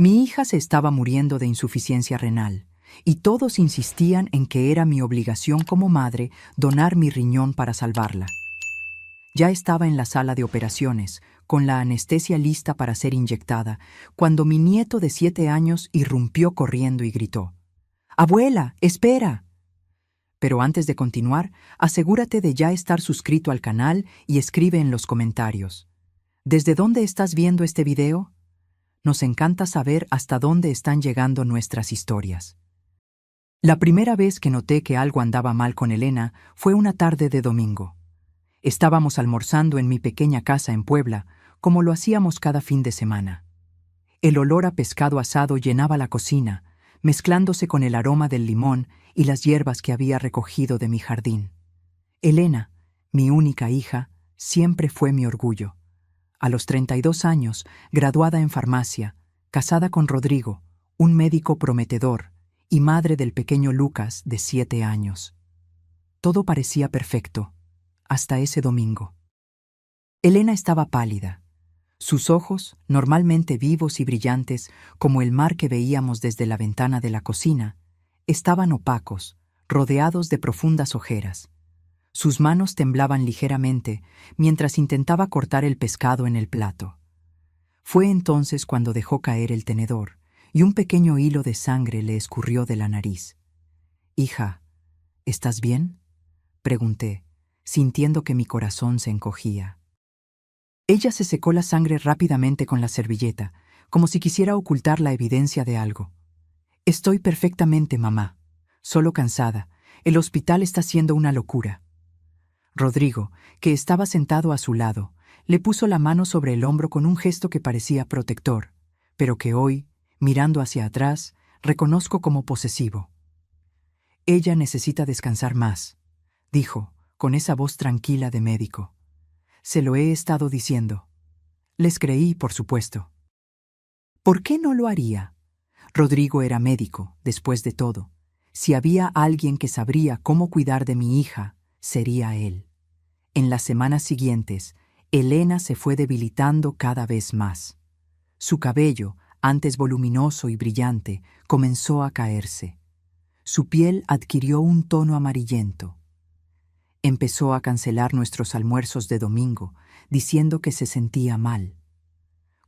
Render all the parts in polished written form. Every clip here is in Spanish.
Mi hija se estaba muriendo de insuficiencia renal, y todos insistían en que era mi obligación como madre donar mi riñón para salvarla. Ya estaba en la sala de operaciones, con la anestesia lista para ser inyectada, cuando mi nieto de 7 años irrumpió corriendo y gritó: «¡Abuela, espera!». Pero antes de continuar, asegúrate de ya estar suscrito al canal y escribe en los comentarios: ¿desde dónde estás viendo este video? Nos encanta saber hasta dónde están llegando nuestras historias. La primera vez que noté que algo andaba mal con Elena fue una tarde de domingo. Estábamos almorzando en mi pequeña casa en Puebla, como lo hacíamos cada fin de semana. El olor a pescado asado llenaba la cocina, mezclándose con el aroma del limón y las hierbas que había recogido de mi jardín. Elena, mi única hija, siempre fue mi orgullo. A los 32 años, graduada en farmacia, casada con Rodrigo, un médico prometedor, y madre del pequeño Lucas, de 7 años. Todo parecía perfecto, hasta ese domingo. Elena estaba pálida. Sus ojos, normalmente vivos y brillantes como el mar que veíamos desde la ventana de la cocina, estaban opacos, rodeados de profundas ojeras. Sus manos temblaban ligeramente mientras intentaba cortar el pescado en el plato. Fue entonces cuando dejó caer el tenedor y un pequeño hilo de sangre le escurrió de la nariz. «Hija, ¿estás bien?», pregunté, sintiendo que mi corazón se encogía. Ella se secó la sangre rápidamente con la servilleta, como si quisiera ocultar la evidencia de algo. «Estoy perfectamente, mamá. Solo cansada. El hospital está siendo una locura». Rodrigo, que estaba sentado a su lado, le puso la mano sobre el hombro con un gesto que parecía protector, pero que hoy, mirando hacia atrás, reconozco como posesivo. «Ella necesita descansar más», dijo, con esa voz tranquila de médico. «Se lo he estado diciendo». Les creí, por supuesto. ¿Por qué no lo haría? Rodrigo era médico, después de todo. Si había alguien que sabría cómo cuidar de mi hija, sería él. En las semanas siguientes, Elena se fue debilitando cada vez más. Su cabello, antes voluminoso y brillante, comenzó a caerse. Su piel adquirió un tono amarillento. Empezó a cancelar nuestros almuerzos de domingo, diciendo que se sentía mal.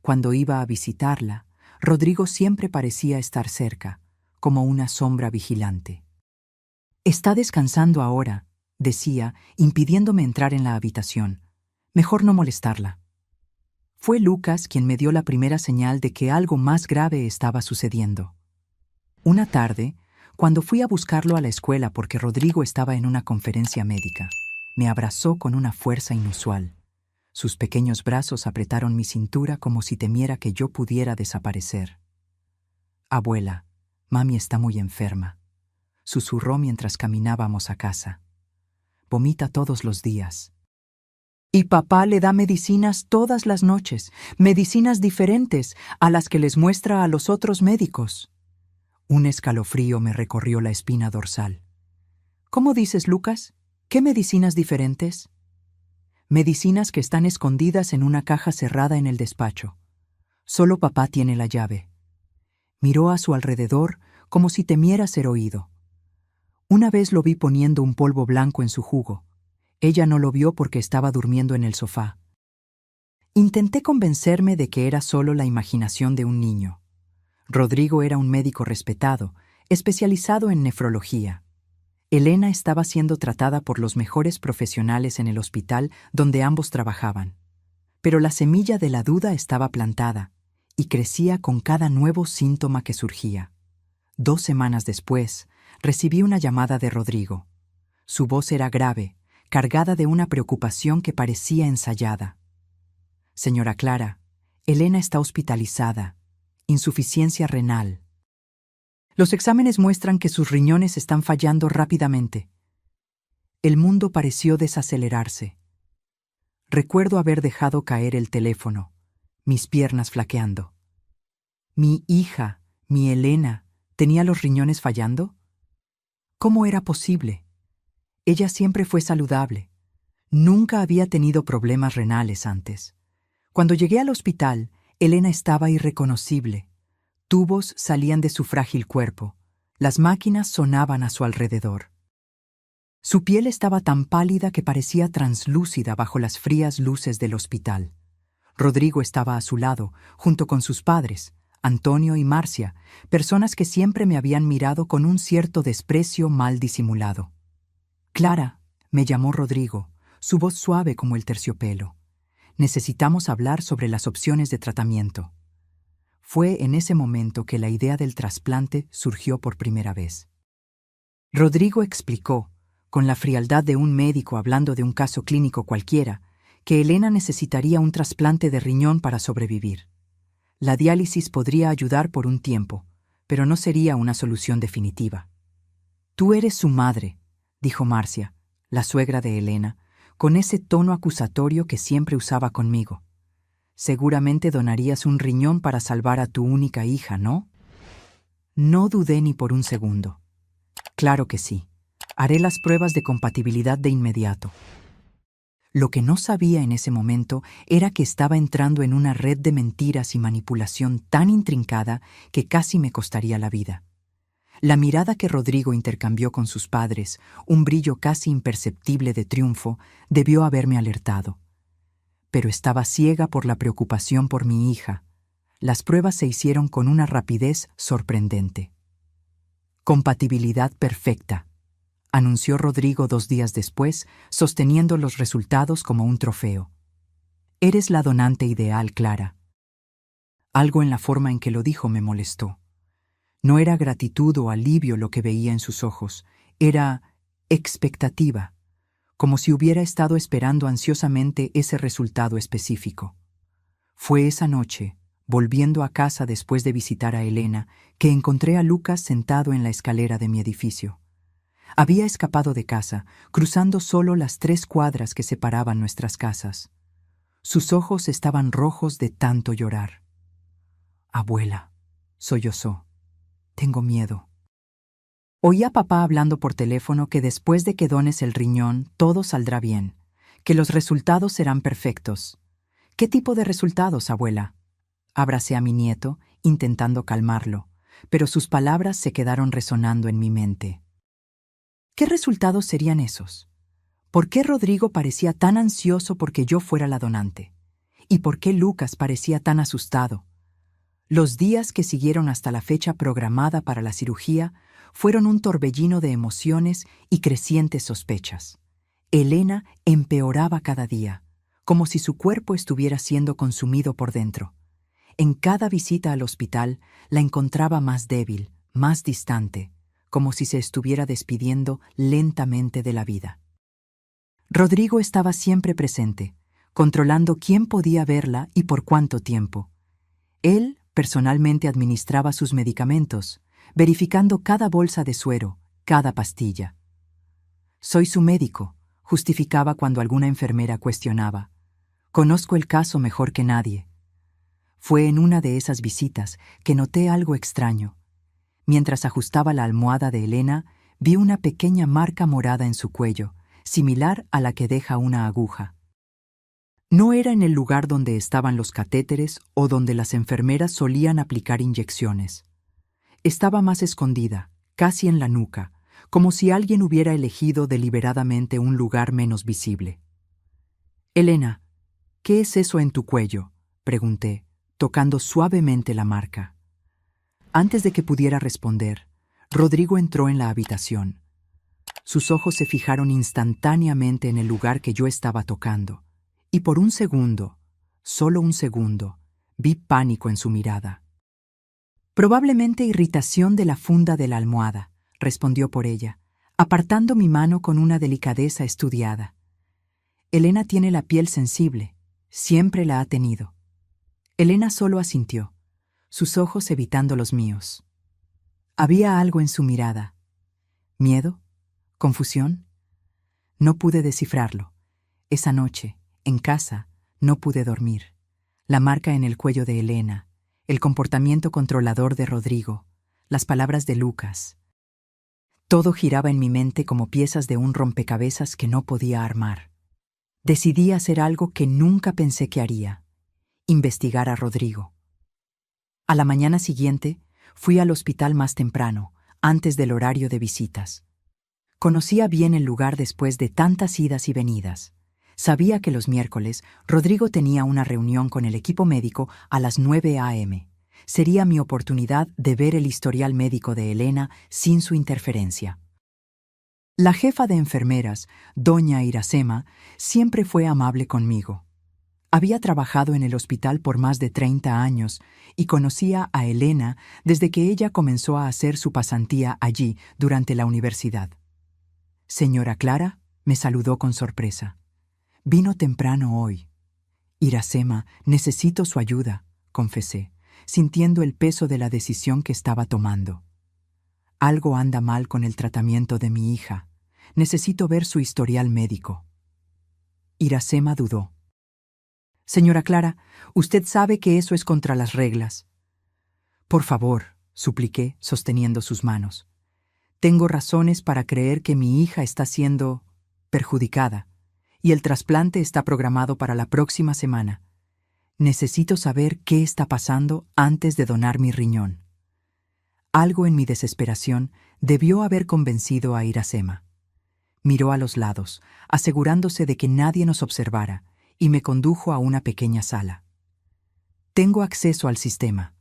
Cuando iba a visitarla, Rodrigo siempre parecía estar cerca, como una sombra vigilante. «Está descansando ahora», decía, impidiéndome entrar en la habitación. «Mejor no molestarla». Fue Lucas quien me dio la primera señal de que algo más grave estaba sucediendo. Una tarde, cuando fui a buscarlo a la escuela porque Rodrigo estaba en una conferencia médica, me abrazó con una fuerza inusual. Sus pequeños brazos apretaron mi cintura como si temiera que yo pudiera desaparecer. «Abuela, mami está muy enferma», susurró mientras caminábamos a casa. «Vomita todos los días. Y papá le da medicinas todas las noches, medicinas diferentes a las que les muestra a los otros médicos». Un escalofrío me recorrió la espina dorsal. «¿Cómo dices, Lucas? ¿Qué medicinas diferentes?» «Medicinas que están escondidas en una caja cerrada en el despacho. Solo papá tiene la llave». Miró a su alrededor como si temiera ser oído. Una vez lo vi poniendo un polvo blanco en su jugo. Ella no lo vio porque estaba durmiendo en el sofá. Intenté convencerme de que era solo la imaginación de un niño. Rodrigo era un médico respetado, especializado en nefrología. Elena estaba siendo tratada por los mejores profesionales en el hospital donde ambos trabajaban. Pero la semilla de la duda estaba plantada y crecía con cada nuevo síntoma que surgía. 2 semanas después, recibí una llamada de Rodrigo. Su voz era grave, cargada de una preocupación que parecía ensayada. «Señora Clara, Elena está hospitalizada. Insuficiencia renal. Los exámenes muestran que sus riñones están fallando rápidamente». El mundo pareció desacelerarse. Recuerdo haber dejado caer el teléfono, mis piernas flaqueando. ¿Mi hija, mi Elena, tenía los riñones fallando? ¿Cómo era posible? Ella siempre fue saludable. Nunca había tenido problemas renales antes. Cuando llegué al hospital, Elena estaba irreconocible. Tubos salían de su frágil cuerpo. Las máquinas sonaban a su alrededor. Su piel estaba tan pálida que parecía translúcida bajo las frías luces del hospital. Rodrigo estaba a su lado, junto con sus padres, Antonio y Marcia, personas que siempre me habían mirado con un cierto desprecio mal disimulado. «Clara», me llamó Rodrigo, su voz suave como el terciopelo. «Necesitamos hablar sobre las opciones de tratamiento». Fue en ese momento que la idea del trasplante surgió por primera vez. Rodrigo explicó, con la frialdad de un médico hablando de un caso clínico cualquiera, que Elena necesitaría un trasplante de riñón para sobrevivir. La diálisis podría ayudar por un tiempo, pero no sería una solución definitiva. «Tú eres su madre», dijo Marcia, la suegra de Elena, con ese tono acusatorio que siempre usaba conmigo. «Seguramente donarías un riñón para salvar a tu única hija, ¿no?» No dudé ni por un segundo. «Claro que sí. Haré las pruebas de compatibilidad de inmediato». Lo que no sabía en ese momento era que estaba entrando en una red de mentiras y manipulación tan intrincada que casi me costaría la vida. La mirada que Rodrigo intercambió con sus padres, un brillo casi imperceptible de triunfo, debió haberme alertado. Pero estaba ciega por la preocupación por mi hija. Las pruebas se hicieron con una rapidez sorprendente. «Compatibilidad perfecta», anunció Rodrigo 2 días después, sosteniendo los resultados como un trofeo. «Eres la donante ideal, Clara». Algo en la forma en que lo dijo me molestó. No era gratitud o alivio lo que veía en sus ojos, era expectativa, como si hubiera estado esperando ansiosamente ese resultado específico. Fue esa noche, volviendo a casa después de visitar a Elena, que encontré a Lucas sentado en la escalera de mi edificio. Había escapado de casa, cruzando solo las 3 cuadras que separaban nuestras casas. Sus ojos estaban rojos de tanto llorar. «Abuela», sollozó, «tengo miedo». Oí a papá hablando por teléfono que después de que dones el riñón todo saldrá bien, que los resultados serán perfectos. «¿Qué tipo de resultados, abuela?». Abracé a mi nieto, intentando calmarlo, pero sus palabras se quedaron resonando en mi mente. ¿Qué resultados serían esos? ¿Por qué Rodrigo parecía tan ansioso porque yo fuera la donante? ¿Y por qué Lucas parecía tan asustado? Los días que siguieron hasta la fecha programada para la cirugía fueron un torbellino de emociones y crecientes sospechas. Elena empeoraba cada día, como si su cuerpo estuviera siendo consumido por dentro. En cada visita al hospital la encontraba más débil, más distante, como si se estuviera despidiendo lentamente de la vida. Rodrigo estaba siempre presente, controlando quién podía verla y por cuánto tiempo. Él personalmente administraba sus medicamentos, verificando cada bolsa de suero, cada pastilla. «Soy su médico», justificaba cuando alguna enfermera cuestionaba. «Conozco el caso mejor que nadie». Fue en una de esas visitas que noté algo extraño. Mientras ajustaba la almohada de Elena, vi una pequeña marca morada en su cuello, similar a la que deja una aguja. No era en el lugar donde estaban los catéteres o donde las enfermeras solían aplicar inyecciones. Estaba más escondida, casi en la nuca, como si alguien hubiera elegido deliberadamente un lugar menos visible. «Elena, ¿qué es eso en tu cuello?», pregunté, tocando suavemente la marca. Antes de que pudiera responder, Rodrigo entró en la habitación. Sus ojos se fijaron instantáneamente en el lugar que yo estaba tocando, y por un segundo, solo un segundo, vi pánico en su mirada. «Probablemente irritación de la funda de la almohada», respondió por ella, apartando mi mano con una delicadeza estudiada. «Elena tiene la piel sensible, siempre la ha tenido». Elena solo asintió, sus ojos evitando los míos. Había algo en su mirada. ¿Miedo? ¿Confusión? No pude descifrarlo. Esa noche, en casa, no pude dormir. La marca en el cuello de Elena, el comportamiento controlador de Rodrigo, las palabras de Lucas. Todo giraba en mi mente como piezas de un rompecabezas que no podía armar. Decidí hacer algo que nunca pensé que haría: investigar a Rodrigo. A la mañana siguiente, fui al hospital más temprano, antes del horario de visitas. Conocía bien el lugar después de tantas idas y venidas. Sabía que los miércoles Rodrigo tenía una reunión con el equipo médico a las 9 a.m. Sería mi oportunidad de ver el historial médico de Elena sin su interferencia. La jefa de enfermeras, doña Iracema, siempre fue amable conmigo. Había trabajado en el hospital por más de 30 años y conocía a Elena desde que ella comenzó a hacer su pasantía allí durante la universidad. Señora Clara, me saludó con sorpresa. Vino temprano hoy. Iracema, necesito su ayuda, confesé, sintiendo el peso de la decisión que estaba tomando. Algo anda mal con el tratamiento de mi hija. Necesito ver su historial médico. Iracema dudó. Señora Clara, usted sabe que eso es contra las reglas. Por favor, supliqué, sosteniendo sus manos. Tengo razones para creer que mi hija está siendo perjudicada y el trasplante está programado para la próxima semana. Necesito saber qué está pasando antes de donar mi riñón. Algo en mi desesperación debió haber convencido a Iracema. Miró a los lados, asegurándose de que nadie nos observara, y me condujo a una pequeña sala. Tengo acceso al sistema.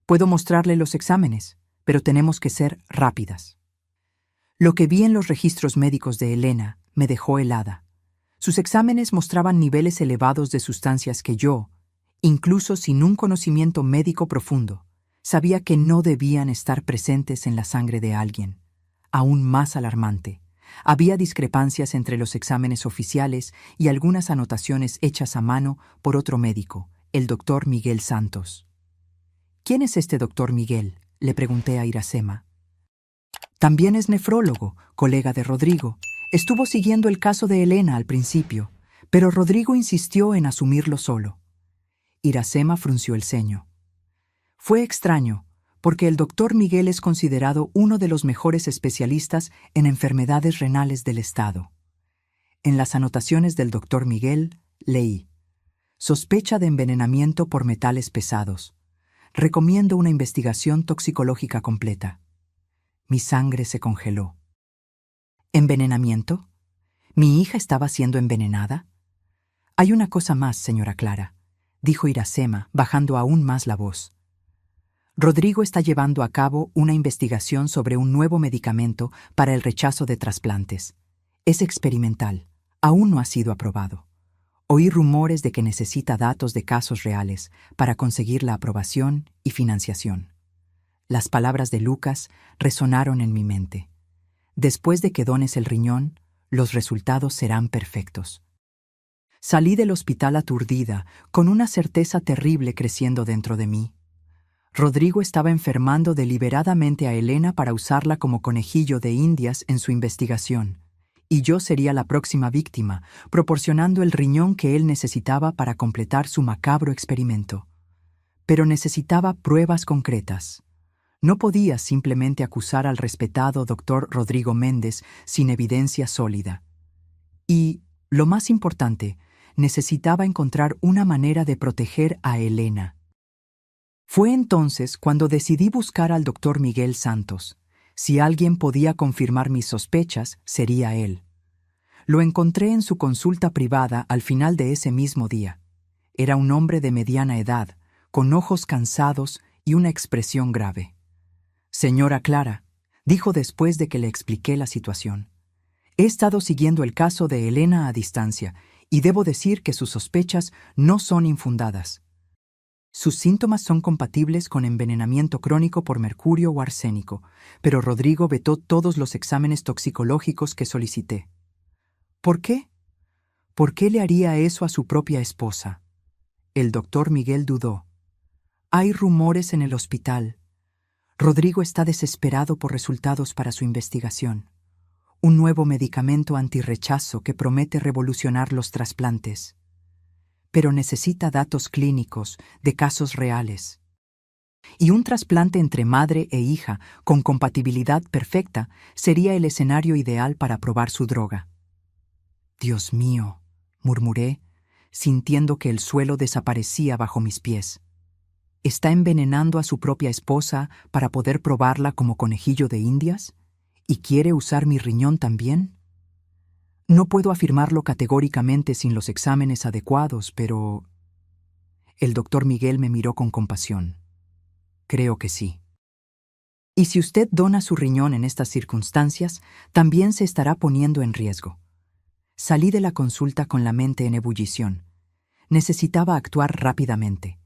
Puedo mostrarle los exámenes, pero tenemos que ser rápidas. Lo que vi en los registros médicos de Elena me dejó helada. Sus exámenes mostraban niveles elevados de sustancias que yo, incluso sin un conocimiento médico profundo, sabía que no debían estar presentes en la sangre de alguien. Aún más alarmante, había discrepancias entre los exámenes oficiales y algunas anotaciones hechas a mano por otro médico, el doctor Miguel Santos. ¿Quién es este doctor Miguel?, le pregunté a Iracema. También es nefrólogo, colega de Rodrigo. Estuvo siguiendo el caso de Elena al principio, pero Rodrigo insistió en asumirlo solo. Iracema frunció el ceño. Fue extraño, porque el doctor Miguel es considerado uno de los mejores especialistas en enfermedades renales del estado. En las anotaciones del doctor Miguel, leí: sospecha de envenenamiento por metales pesados. Recomiendo una investigación toxicológica completa. Mi sangre se congeló. ¿Envenenamiento? ¿Mi hija estaba siendo envenenada? Hay una cosa más, señora Clara, dijo Iracema, bajando aún más la voz. Rodrigo está llevando a cabo una investigación sobre un nuevo medicamento para el rechazo de trasplantes. Es experimental, aún no ha sido aprobado. Oí rumores de que necesita datos de casos reales para conseguir la aprobación y financiación. Las palabras de Lucas resonaron en mi mente. Después de que dones el riñón, los resultados serán perfectos. Salí del hospital aturdida, con una certeza terrible creciendo dentro de mí. Rodrigo estaba enfermando deliberadamente a Elena para usarla como conejillo de indias en su investigación, y yo sería la próxima víctima, proporcionando el riñón que él necesitaba para completar su macabro experimento. Pero necesitaba pruebas concretas. No podía simplemente acusar al respetado doctor Rodrigo Méndez sin evidencia sólida. Y, lo más importante, necesitaba encontrar una manera de proteger a Elena. Fue entonces cuando decidí buscar al doctor Miguel Santos. Si alguien podía confirmar mis sospechas, sería él. Lo encontré en su consulta privada al final de ese mismo día. Era un hombre de mediana edad, con ojos cansados y una expresión grave. Señora Clara, dijo después de que le expliqué la situación. He estado siguiendo el caso de Elena a distancia y debo decir que sus sospechas no son infundadas. Sus síntomas son compatibles con envenenamiento crónico por mercurio o arsénico, pero Rodrigo vetó todos los exámenes toxicológicos que solicité. ¿Por qué? ¿Por qué le haría eso a su propia esposa? El doctor Miguel dudó. Hay rumores en el hospital. Rodrigo está desesperado por resultados para su investigación. Un nuevo medicamento antirrechazo que promete revolucionar los trasplantes. Pero necesita datos clínicos de casos reales. Y un trasplante entre madre e hija con compatibilidad perfecta sería el escenario ideal para probar su droga. Dios mío, murmuré, sintiendo que el suelo desaparecía bajo mis pies. ¿Está envenenando a su propia esposa para poder probarla como conejillo de Indias? ¿Y quiere usar mi riñón también? No puedo afirmarlo categóricamente sin los exámenes adecuados, pero... El doctor Miguel me miró con compasión. Creo que sí. Y si usted dona su riñón en estas circunstancias, también se estará poniendo en riesgo. Salí de la consulta con la mente en ebullición. Necesitaba actuar rápidamente.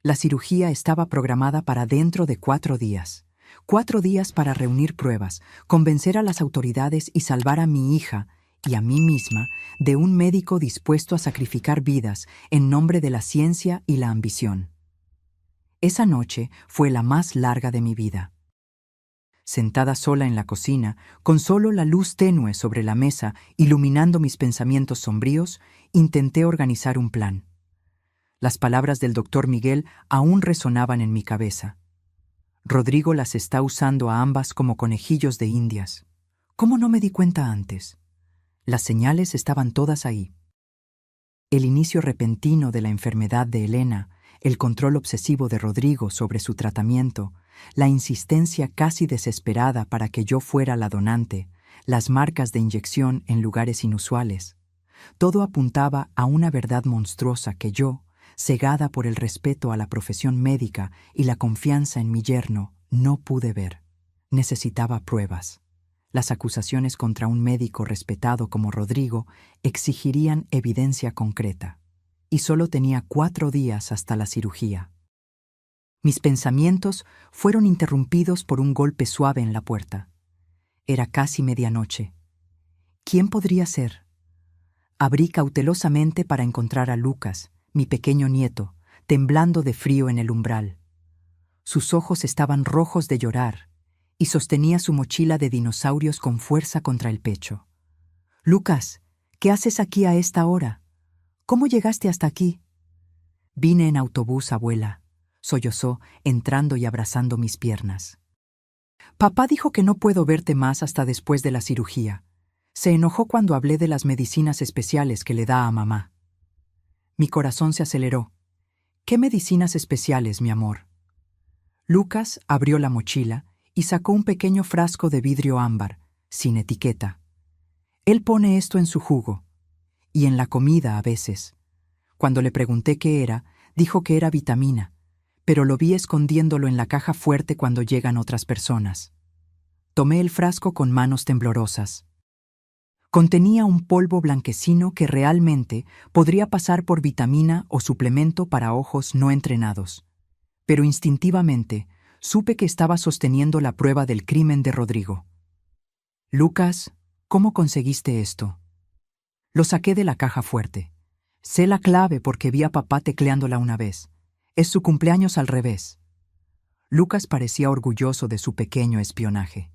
La cirugía estaba programada para dentro de 4 días. 4 días para reunir pruebas, convencer a las autoridades y salvar a mi hija y a mí misma de un médico dispuesto a sacrificar vidas en nombre de la ciencia y la ambición. Esa noche fue la más larga de mi vida. Sentada sola en la cocina, con solo la luz tenue sobre la mesa iluminando mis pensamientos sombríos, intenté organizar un plan. Las palabras del doctor Miguel aún resonaban en mi cabeza. Rodrigo las está usando a ambas como conejillos de Indias. ¿Cómo no me di cuenta antes? Las señales estaban todas ahí. El inicio repentino de la enfermedad de Elena, el control obsesivo de Rodrigo sobre su tratamiento, la insistencia casi desesperada para que yo fuera la donante, las marcas de inyección en lugares inusuales. Todo apuntaba a una verdad monstruosa que yo, cegada por el respeto a la profesión médica y la confianza en mi yerno, no pude ver. Necesitaba pruebas. Las acusaciones contra un médico respetado como Rodrigo exigirían evidencia concreta. Y solo tenía 4 días hasta la cirugía. Mis pensamientos fueron interrumpidos por un golpe suave en la puerta. Era casi medianoche. ¿Quién podría ser? Abrí cautelosamente para encontrar a Lucas, mi pequeño nieto, temblando de frío en el umbral. Sus ojos estaban rojos de llorar y sostenía su mochila de dinosaurios con fuerza contra el pecho. «Lucas, ¿qué haces aquí a esta hora? ¿Cómo llegaste hasta aquí?» «Vine en autobús, abuela», sollozó, entrando y abrazando mis piernas. «Papá dijo que no puedo verte más hasta después de la cirugía. Se enojó cuando hablé de las medicinas especiales que le da a mamá». Mi corazón se aceleró. «¿Qué medicinas especiales, mi amor?» Lucas abrió la mochila y sacó un pequeño frasco de vidrio ámbar, sin etiqueta. «Él pone esto en su jugo. Y en la comida a veces». Cuando le pregunté qué era, dijo que era vitamina, pero lo vi escondiéndolo en la caja fuerte cuando llegan otras personas. Tomé el frasco con manos temblorosas. Contenía un polvo blanquecino que realmente podría pasar por vitamina o suplemento para ojos no entrenados. Pero instintivamente supe que estaba sosteniendo la prueba del crimen de Rodrigo. «Lucas, ¿cómo conseguiste esto?» Lo saqué de la caja fuerte. Sé la clave porque vi a papá tecleándola una vez. Es su cumpleaños al revés. Lucas parecía orgulloso de su pequeño espionaje.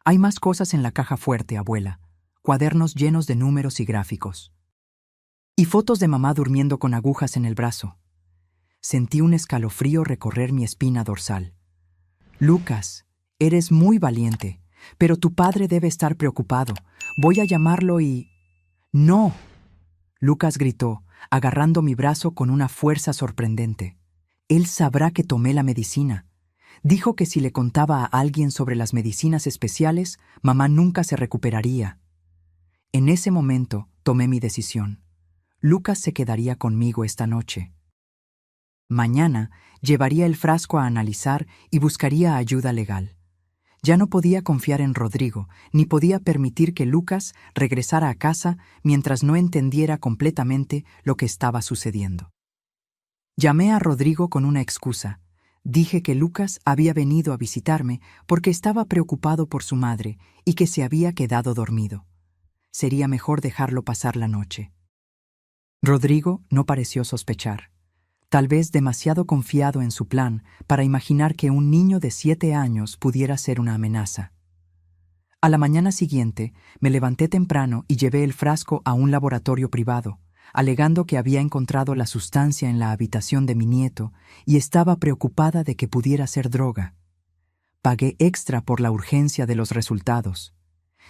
«Hay más cosas en la caja fuerte, abuela. Cuadernos llenos de números y gráficos. Y fotos de mamá durmiendo con agujas en el brazo». Sentí un escalofrío recorrer mi espina dorsal. «Lucas, eres muy valiente, pero tu padre debe estar preocupado. Voy a llamarlo y...» «¡No!», Lucas gritó, agarrando mi brazo con una fuerza sorprendente. «Él sabrá que tomé la medicina. Dijo que si le contaba a alguien sobre las medicinas especiales, mamá nunca se recuperaría». En ese momento tomé mi decisión. Lucas se quedaría conmigo esta noche. Mañana llevaría el frasco a analizar y buscaría ayuda legal. Ya no podía confiar en Rodrigo, ni podía permitir que Lucas regresara a casa mientras no entendiera completamente lo que estaba sucediendo. Llamé a Rodrigo con una excusa. Dije que Lucas había venido a visitarme porque estaba preocupado por su madre y que se había quedado dormido. Sería mejor dejarlo pasar la noche. Rodrigo no pareció sospechar. Tal vez demasiado confiado en su plan para imaginar que un niño de 7 años pudiera ser una amenaza. A la mañana siguiente, me levanté temprano y llevé el frasco a un laboratorio privado, alegando que había encontrado la sustancia en la habitación de mi nieto y estaba preocupada de que pudiera ser droga. Pagué extra por la urgencia de los resultados.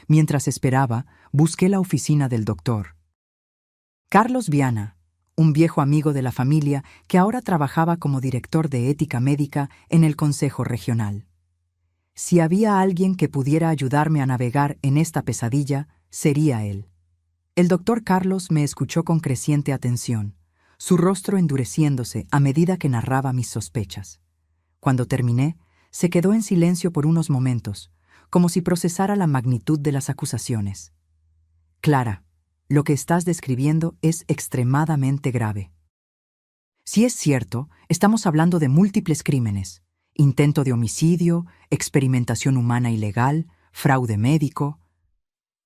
Mientras esperaba, busqué la oficina del doctor. «Carlos Viana, un viejo amigo de la familia que ahora trabajaba como director de ética médica en el Consejo Regional. Si había alguien que pudiera ayudarme a navegar en esta pesadilla, sería él. El doctor Carlos me escuchó con creciente atención, su rostro endureciéndose a medida que narraba mis sospechas. Cuando terminé, se quedó en silencio por unos momentos, como si procesara la magnitud de las acusaciones. Clara, lo que estás describiendo es extremadamente grave. Si es cierto, estamos hablando de múltiples crímenes: intento de homicidio, experimentación humana ilegal, fraude médico.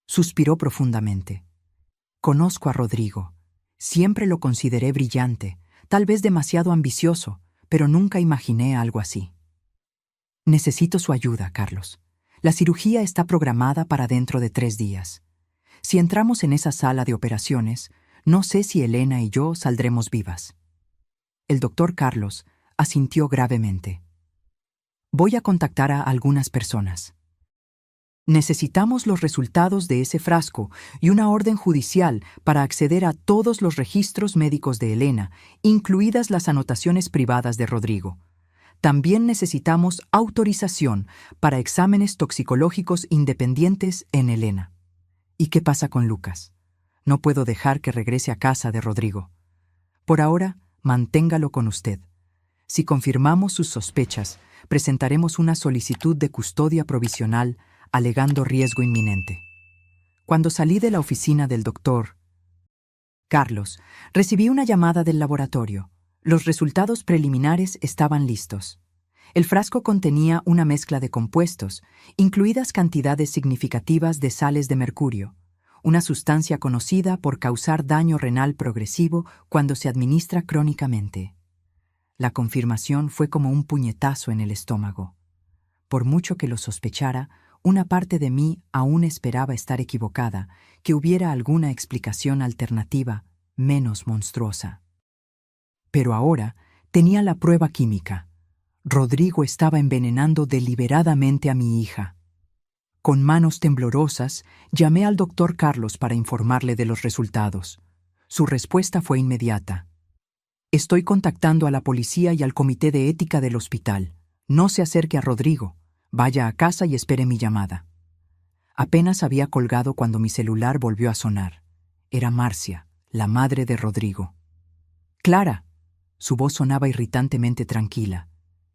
Suspiró profundamente. Conozco a Rodrigo. Siempre lo consideré brillante, tal vez demasiado ambicioso, pero nunca imaginé algo así. Necesito su ayuda, Carlos. La cirugía está programada para dentro de 3 días. Si entramos en esa sala de operaciones, no sé si Elena y yo saldremos vivas. El doctor Carlos asintió gravemente. Voy a contactar a algunas personas. Necesitamos los resultados de ese frasco y una orden judicial para acceder a todos los registros médicos de Elena, incluidas las anotaciones privadas de Rodrigo. También necesitamos autorización para exámenes toxicológicos independientes en Elena. ¿Y qué pasa con Lucas? No puedo dejar que regrese a casa de Rodrigo. Por ahora, manténgalo con usted. Si confirmamos sus sospechas, presentaremos una solicitud de custodia provisional alegando riesgo inminente. Cuando salí de la oficina del doctor Carlos, recibí una llamada del laboratorio. Los resultados preliminares estaban listos. El frasco contenía una mezcla de compuestos, incluidas cantidades significativas de sales de mercurio, una sustancia conocida por causar daño renal progresivo cuando se administra crónicamente. La confirmación fue como un puñetazo en el estómago. Por mucho que lo sospechara, una parte de mí aún esperaba estar equivocada, que hubiera alguna explicación alternativa menos monstruosa. Pero ahora tenía la prueba química. Rodrigo estaba envenenando deliberadamente a mi hija. Con manos temblorosas, llamé al doctor Carlos para informarle de los resultados. Su respuesta fue inmediata. Estoy contactando a la policía y al comité de ética del hospital. No se acerque a Rodrigo. Vaya a casa y espere mi llamada. Apenas había colgado cuando mi celular volvió a sonar. Era Marcia, la madre de Rodrigo. «Clara», su voz sonaba irritantemente tranquila.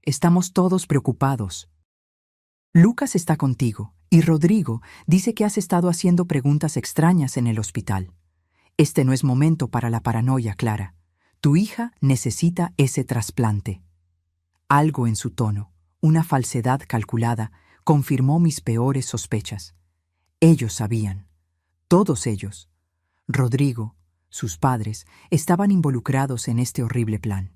«Estamos todos preocupados. Lucas está contigo, y Rodrigo dice que has estado haciendo preguntas extrañas en el hospital. Este no es momento para la paranoia, Clara. Tu hija necesita ese trasplante». Algo en su tono, una falsedad calculada, confirmó mis peores sospechas. Ellos sabían. Todos ellos. Rodrigo, sus padres, estaban involucrados en este horrible plan.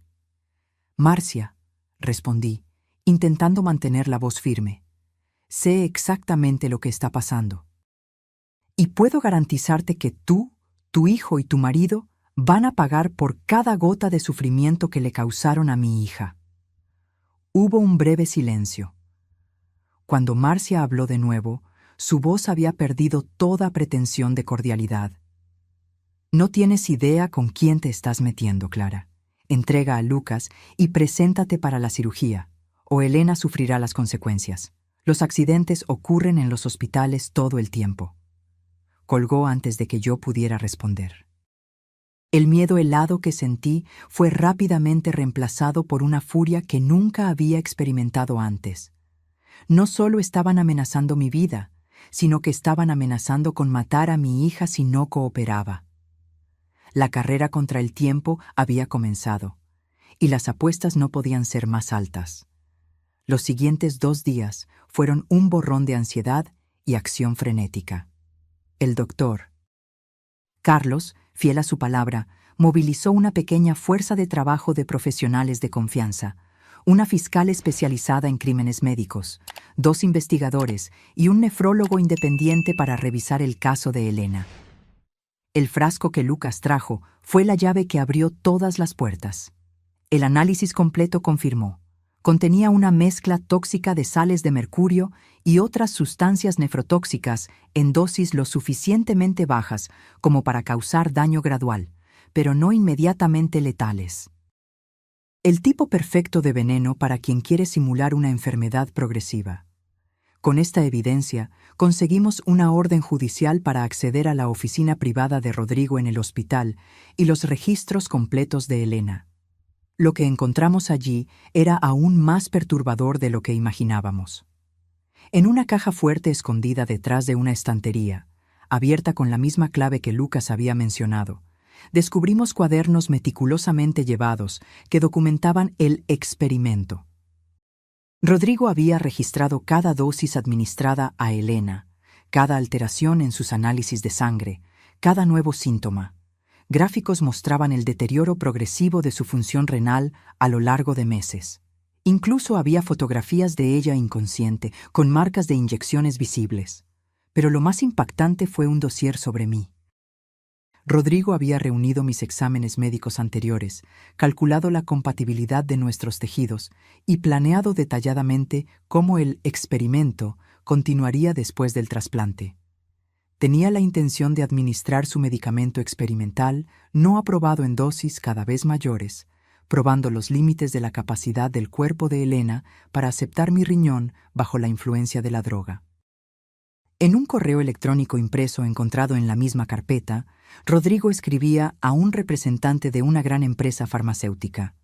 «Marcia», respondí, intentando mantener la voz firme. «Sé exactamente lo que está pasando. Y puedo garantizarte que tú, tu hijo y tu marido van a pagar por cada gota de sufrimiento que le causaron a mi hija». Hubo un breve silencio. Cuando Marcia habló de nuevo, su voz había perdido toda pretensión de cordialidad. «No tienes idea con quién te estás metiendo, Clara. Entrega a Lucas y preséntate para la cirugía, o Elena sufrirá las consecuencias. Los accidentes ocurren en los hospitales todo el tiempo». Colgó antes de que yo pudiera responder. El miedo helado que sentí fue rápidamente reemplazado por una furia que nunca había experimentado antes. No solo estaban amenazando mi vida, sino que estaban amenazando con matar a mi hija si no cooperaba. La carrera contra el tiempo había comenzado, y las apuestas no podían ser más altas. Los siguientes 2 días fueron un borrón de ansiedad y acción frenética. El doctor Carlos, fiel a su palabra, movilizó una pequeña fuerza de trabajo de profesionales de confianza, una fiscal especializada en crímenes médicos, 2 investigadores y un nefrólogo independiente para revisar el caso de Elena. El frasco que Lucas trajo fue la llave que abrió todas las puertas. El análisis completo confirmó: contenía una mezcla tóxica de sales de mercurio y otras sustancias nefrotóxicas en dosis lo suficientemente bajas como para causar daño gradual, pero no inmediatamente letales. El tipo perfecto de veneno para quien quiere simular una enfermedad progresiva. Con esta evidencia, conseguimos una orden judicial para acceder a la oficina privada de Rodrigo en el hospital y los registros completos de Elena. Lo que encontramos allí era aún más perturbador de lo que imaginábamos. En una caja fuerte escondida detrás de una estantería, abierta con la misma clave que Lucas había mencionado, descubrimos cuadernos meticulosamente llevados que documentaban el experimento. Rodrigo había registrado cada dosis administrada a Elena, cada alteración en sus análisis de sangre, cada nuevo síntoma. Gráficos mostraban el deterioro progresivo de su función renal a lo largo de meses. Incluso había fotografías de ella inconsciente, con marcas de inyecciones visibles. Pero lo más impactante fue un dossier sobre mí. Rodrigo había reunido mis exámenes médicos anteriores, calculado la compatibilidad de nuestros tejidos y planeado detalladamente cómo el experimento continuaría después del trasplante. Tenía la intención de administrar su medicamento experimental, no aprobado en dosis cada vez mayores, probando los límites de la capacidad del cuerpo de Elena para aceptar mi riñón bajo la influencia de la droga. En un correo electrónico impreso encontrado en la misma carpeta, Rodrigo escribía a un representante de una gran empresa farmacéutica.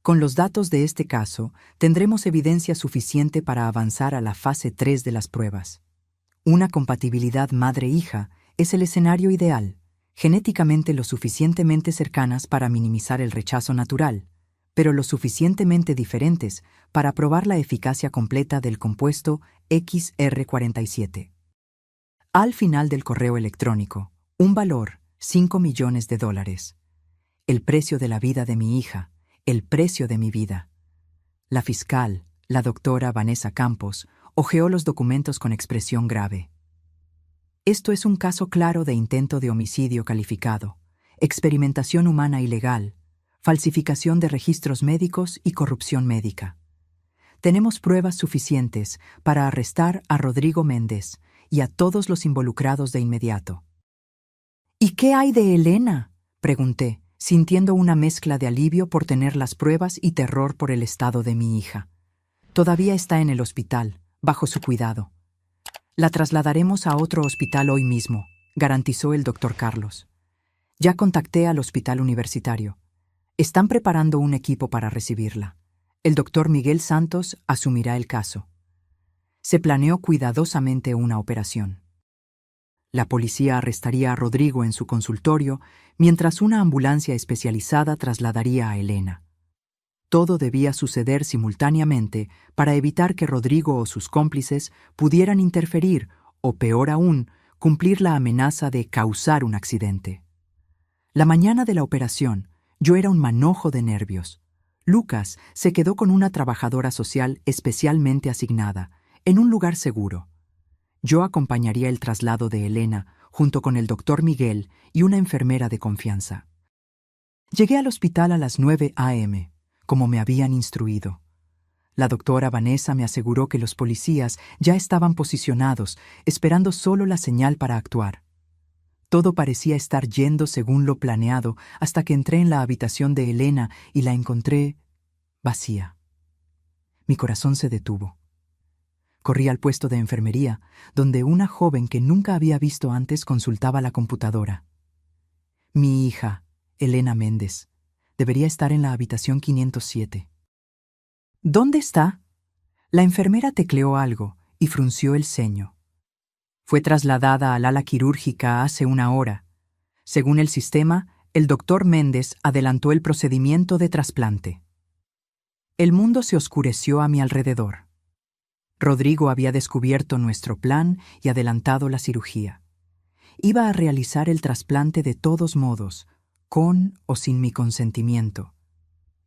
Con los datos de este caso, tendremos evidencia suficiente para avanzar a la fase 3 de las pruebas. Una compatibilidad madre-hija es el escenario ideal, genéticamente lo suficientemente cercanas para minimizar el rechazo natural, pero lo suficientemente diferentes para probar la eficacia completa del compuesto XR47. Al final del correo electrónico, un valor, $5 millones. El precio de la vida de mi hija, el precio de mi vida. La fiscal, la doctora Vanessa Campos, hojeó los documentos con expresión grave. Esto es un caso claro de intento de homicidio calificado, experimentación humana ilegal, falsificación de registros médicos y corrupción médica. Tenemos pruebas suficientes para arrestar a Rodrigo Méndez y a todos los involucrados de inmediato. ¿Y qué hay de Elena?, pregunté, sintiendo una mezcla de alivio por tener las pruebas y terror por el estado de mi hija. Todavía está en el hospital, bajo su cuidado. La trasladaremos a otro hospital hoy mismo, garantizó el doctor Carlos. Ya contacté al hospital universitario. Están preparando un equipo para recibirla. El doctor Miguel Santos asumirá el caso. Se planeó cuidadosamente una operación. La policía arrestaría a Rodrigo en su consultorio, mientras una ambulancia especializada trasladaría a Elena. Todo debía suceder simultáneamente para evitar que Rodrigo o sus cómplices pudieran interferir o, peor aún, cumplir la amenaza de causar un accidente. La mañana de la operación, yo era un manojo de nervios. Lucas se quedó con una trabajadora social especialmente asignada, en un lugar seguro. Yo acompañaría el traslado de Elena junto con el doctor Miguel y una enfermera de confianza. Llegué al hospital a las 9 a.m., como me habían instruido. La doctora Vanessa me aseguró que los policías ya estaban posicionados, esperando solo la señal para actuar. Todo parecía estar yendo según lo planeado hasta que entré en la habitación de Elena y la encontré vacía. Mi corazón se detuvo. Corrí al puesto de enfermería, donde una joven que nunca había visto antes consultaba la computadora. Mi hija, Elena Méndez, debería estar en la habitación 507. ¿Dónde está? La enfermera tecleó algo y frunció el ceño. Fue trasladada al ala quirúrgica hace una hora. Según el sistema, el doctor Méndez adelantó el procedimiento de trasplante. El mundo se oscureció a mi alrededor. Rodrigo había descubierto nuestro plan y adelantado la cirugía. Iba a realizar el trasplante de todos modos, con o sin mi consentimiento.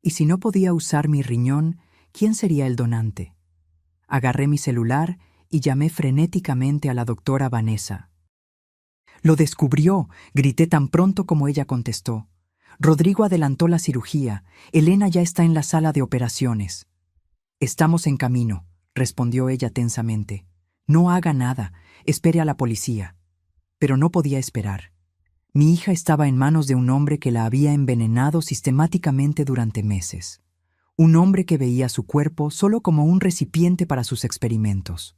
Y si no podía usar mi riñón, ¿quién sería el donante? Agarré mi celular y llamé frenéticamente a la doctora Vanessa. «¡Lo descubrió!», grité tan pronto como ella contestó. «Rodrigo adelantó la cirugía. Elena ya está en la sala de operaciones». «Estamos en camino», respondió ella tensamente. «No haga nada, espere a la policía». Pero no podía esperar. Mi hija estaba en manos de un hombre que la había envenenado sistemáticamente durante meses. Un hombre que veía su cuerpo solo como un recipiente para sus experimentos.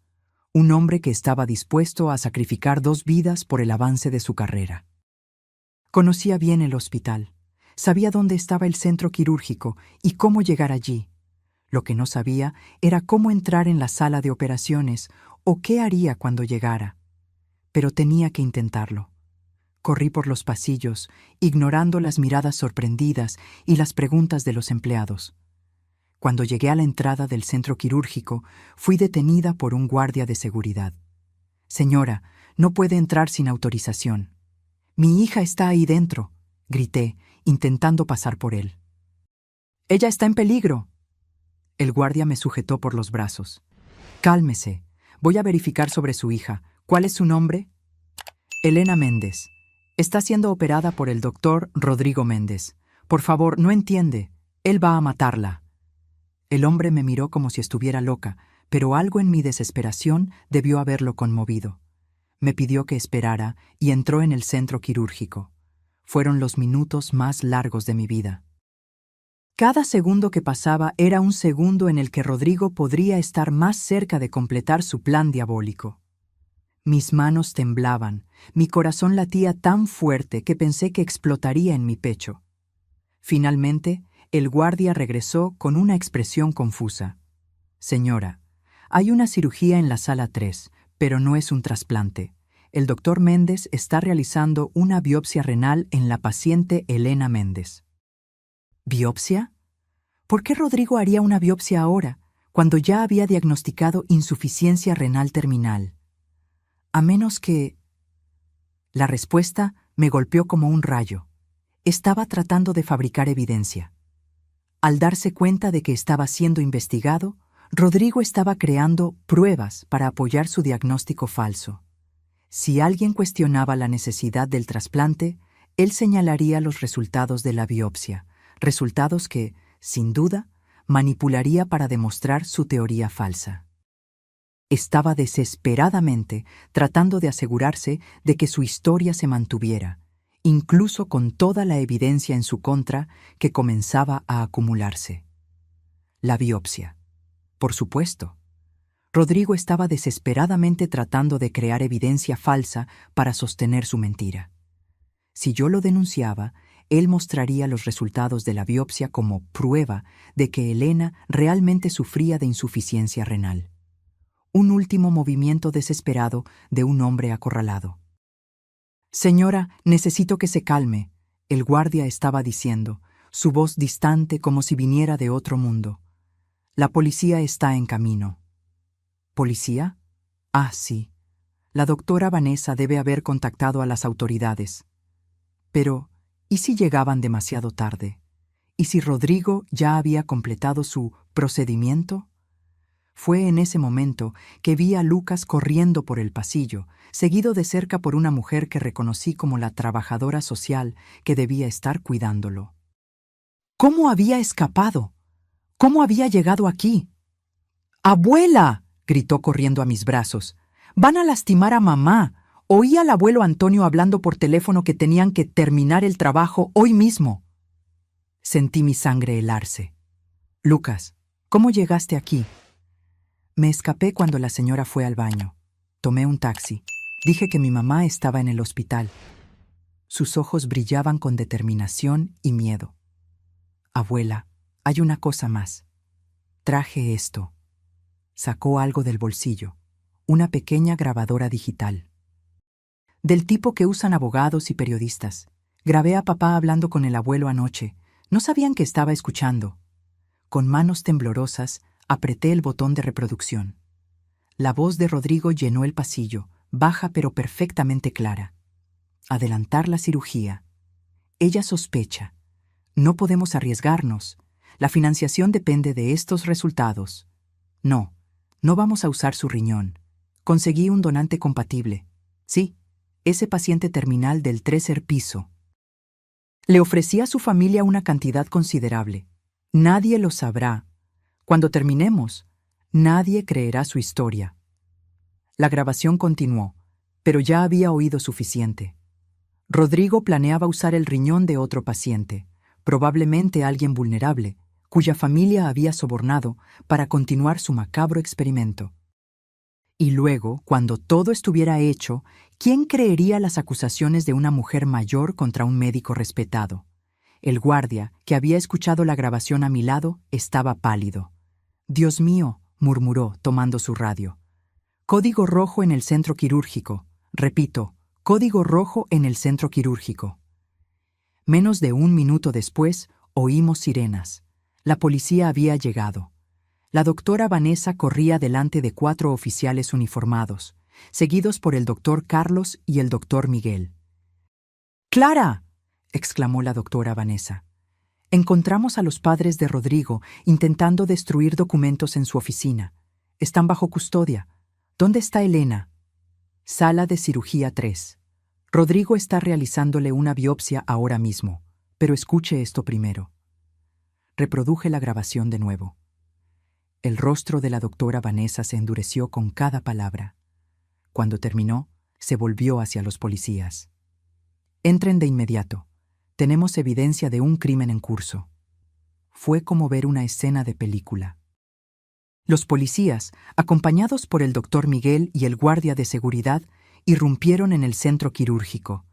Un hombre que estaba dispuesto a sacrificar 2 vidas por el avance de su carrera. Conocía bien el hospital. Sabía dónde estaba el centro quirúrgico y cómo llegar allí. Lo que no sabía era cómo entrar en la sala de operaciones o qué haría cuando llegara. Pero tenía que intentarlo. Corrí por los pasillos, ignorando las miradas sorprendidas y las preguntas de los empleados. Cuando llegué a la entrada del centro quirúrgico, fui detenida por un guardia de seguridad. «Señora, no puede entrar sin autorización». «Mi hija está ahí dentro», grité, intentando pasar por él. «Ella está en peligro». El guardia me sujetó por los brazos. «Cálmese. Voy a verificar sobre su hija. ¿Cuál es su nombre?» «Elena Méndez. Está siendo operada por el doctor Rodrigo Méndez. Por favor, no entiende. Él va a matarla». El hombre me miró como si estuviera loca, pero algo en mi desesperación debió haberlo conmovido. Me pidió que esperara y entró en el centro quirúrgico. Fueron los minutos más largos de mi vida. Cada segundo que pasaba era un segundo en el que Rodrigo podría estar más cerca de completar su plan diabólico. Mis manos temblaban, mi corazón latía tan fuerte que pensé que explotaría en mi pecho. Finalmente, el guardia regresó con una expresión confusa. «Señora, hay una cirugía en la sala 3, pero no es un trasplante. El doctor Méndez está realizando una biopsia renal en la paciente Elena Méndez». ¿Biopsia? ¿Por qué Rodrigo haría una biopsia ahora, cuando ya había diagnosticado insuficiencia renal terminal? A menos que... La respuesta me golpeó como un rayo. Estaba tratando de fabricar evidencia. Al darse cuenta de que estaba siendo investigado, Rodrigo estaba creando pruebas para apoyar su diagnóstico falso. Si alguien cuestionaba la necesidad del trasplante, él señalaría los resultados de la biopsia, resultados que, sin duda, manipularía para demostrar su teoría falsa. Estaba desesperadamente tratando de asegurarse de que su historia se mantuviera, incluso con toda la evidencia en su contra que comenzaba a acumularse. La biopsia. Por supuesto. Rodrigo estaba desesperadamente tratando de crear evidencia falsa para sostener su mentira. Si yo lo denunciaba, él mostraría los resultados de la biopsia como prueba de que Elena realmente sufría de insuficiencia renal. Un último movimiento desesperado de un hombre acorralado. «Señora, necesito que se calme», el guardia estaba diciendo, su voz distante como si viniera de otro mundo. «La policía está en camino». ¿Policía? Ah, sí. La doctora Vanessa debe haber contactado a las autoridades. Pero, ¿y si llegaban demasiado tarde? ¿Y si Rodrigo ya había completado su procedimiento? Fue en ese momento que vi a Lucas corriendo por el pasillo, seguido de cerca por una mujer que reconocí como la trabajadora social que debía estar cuidándolo. ¿Cómo había escapado? ¿Cómo había llegado aquí? ¡Abuela!, gritó corriendo a mis brazos. «¡Van a lastimar a mamá! Oí al abuelo Antonio hablando por teléfono que tenían que terminar el trabajo hoy mismo». Sentí mi sangre helarse. «Lucas, ¿cómo llegaste aquí?» Me escapé cuando la señora fue al baño. Tomé un taxi. Dije que mi mamá estaba en el hospital. Sus ojos brillaban con determinación y miedo. «Abuela, hay una cosa más. Traje esto». Sacó algo del bolsillo, una pequeña grabadora digital. Del tipo que usan abogados y periodistas. Grabé a papá hablando con el abuelo anoche. No sabían que estaba escuchando. Con manos temblorosas, apreté el botón de reproducción. La voz de Rodrigo llenó el pasillo, baja pero perfectamente clara. «Adelantar la cirugía. Ella sospecha. No podemos arriesgarnos. La financiación depende de estos resultados. No, no vamos a usar su riñón. Conseguí un donante compatible. Sí, ese paciente terminal del tercer piso. Le ofrecí a su familia una cantidad considerable. Nadie lo sabrá. Cuando terminemos, nadie creerá su historia». La grabación continuó, pero ya había oído suficiente. Rodrigo planeaba usar el riñón de otro paciente, probablemente alguien vulnerable, cuya familia había sobornado para continuar su macabro experimento. Y luego, cuando todo estuviera hecho, ¿quién creería las acusaciones de una mujer mayor contra un médico respetado? El guardia, que había escuchado la grabación a mi lado, estaba pálido. «Dios mío», murmuró, tomando su radio. «Código rojo en el centro quirúrgico. Repito, código rojo en el centro quirúrgico». Menos de un minuto después, oímos sirenas. La policía había llegado. La doctora Vanessa corría delante de 4 oficiales uniformados, seguidos por el doctor Carlos y el doctor Miguel. «¡Clara!», exclamó la doctora Vanessa. «Encontramos a los padres de Rodrigo intentando destruir documentos en su oficina. Están bajo custodia. ¿Dónde está Elena?» «Sala de cirugía 3. Rodrigo está realizándole una biopsia ahora mismo, pero escuche esto primero». Reproduje la grabación de nuevo. El rostro de la doctora Vanessa se endureció con cada palabra. Cuando terminó, se volvió hacia los policías. «Entren de inmediato. Tenemos evidencia de un crimen en curso». Fue como ver una escena de película. Los policías, acompañados por el doctor Miguel y el guardia de seguridad, irrumpieron en el centro quirúrgico.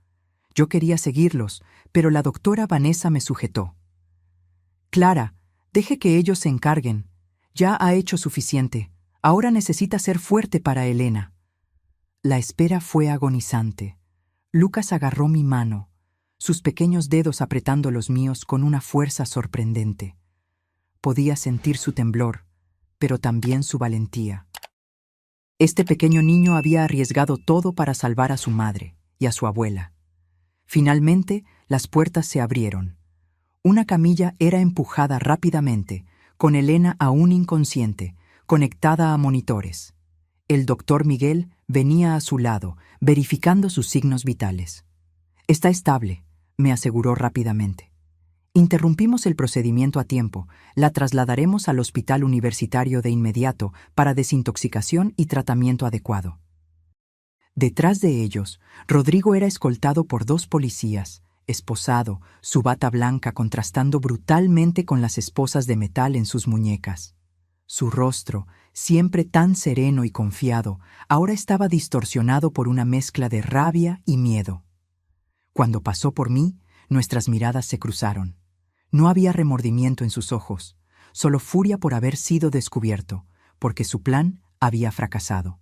Yo quería seguirlos, pero la doctora Vanessa me sujetó. «Clara, deje que ellos se encarguen. Ya ha hecho suficiente. Ahora necesita ser fuerte para Elena». La espera fue agonizante. Lucas agarró mi mano, sus pequeños dedos apretando los míos con una fuerza sorprendente. Podía sentir su temblor, pero también su valentía. Este pequeño niño había arriesgado todo para salvar a su madre y a su abuela. Finalmente, las puertas se abrieron. Una camilla era empujada rápidamente, con Elena aún inconsciente, conectada a monitores. El doctor Miguel venía a su lado, verificando sus signos vitales. «Está estable», me aseguró rápidamente. «Interrumpimos el procedimiento a tiempo. La trasladaremos al hospital universitario de inmediato para desintoxicación y tratamiento adecuado». Detrás de ellos, Rodrigo era escoltado por 2 policías, esposado, su bata blanca contrastando brutalmente con las esposas de metal en sus muñecas. Su rostro, siempre tan sereno y confiado, ahora estaba distorsionado por una mezcla de rabia y miedo. Cuando pasó por mí, nuestras miradas se cruzaron. No había remordimiento en sus ojos, solo furia por haber sido descubierto, porque su plan había fracasado.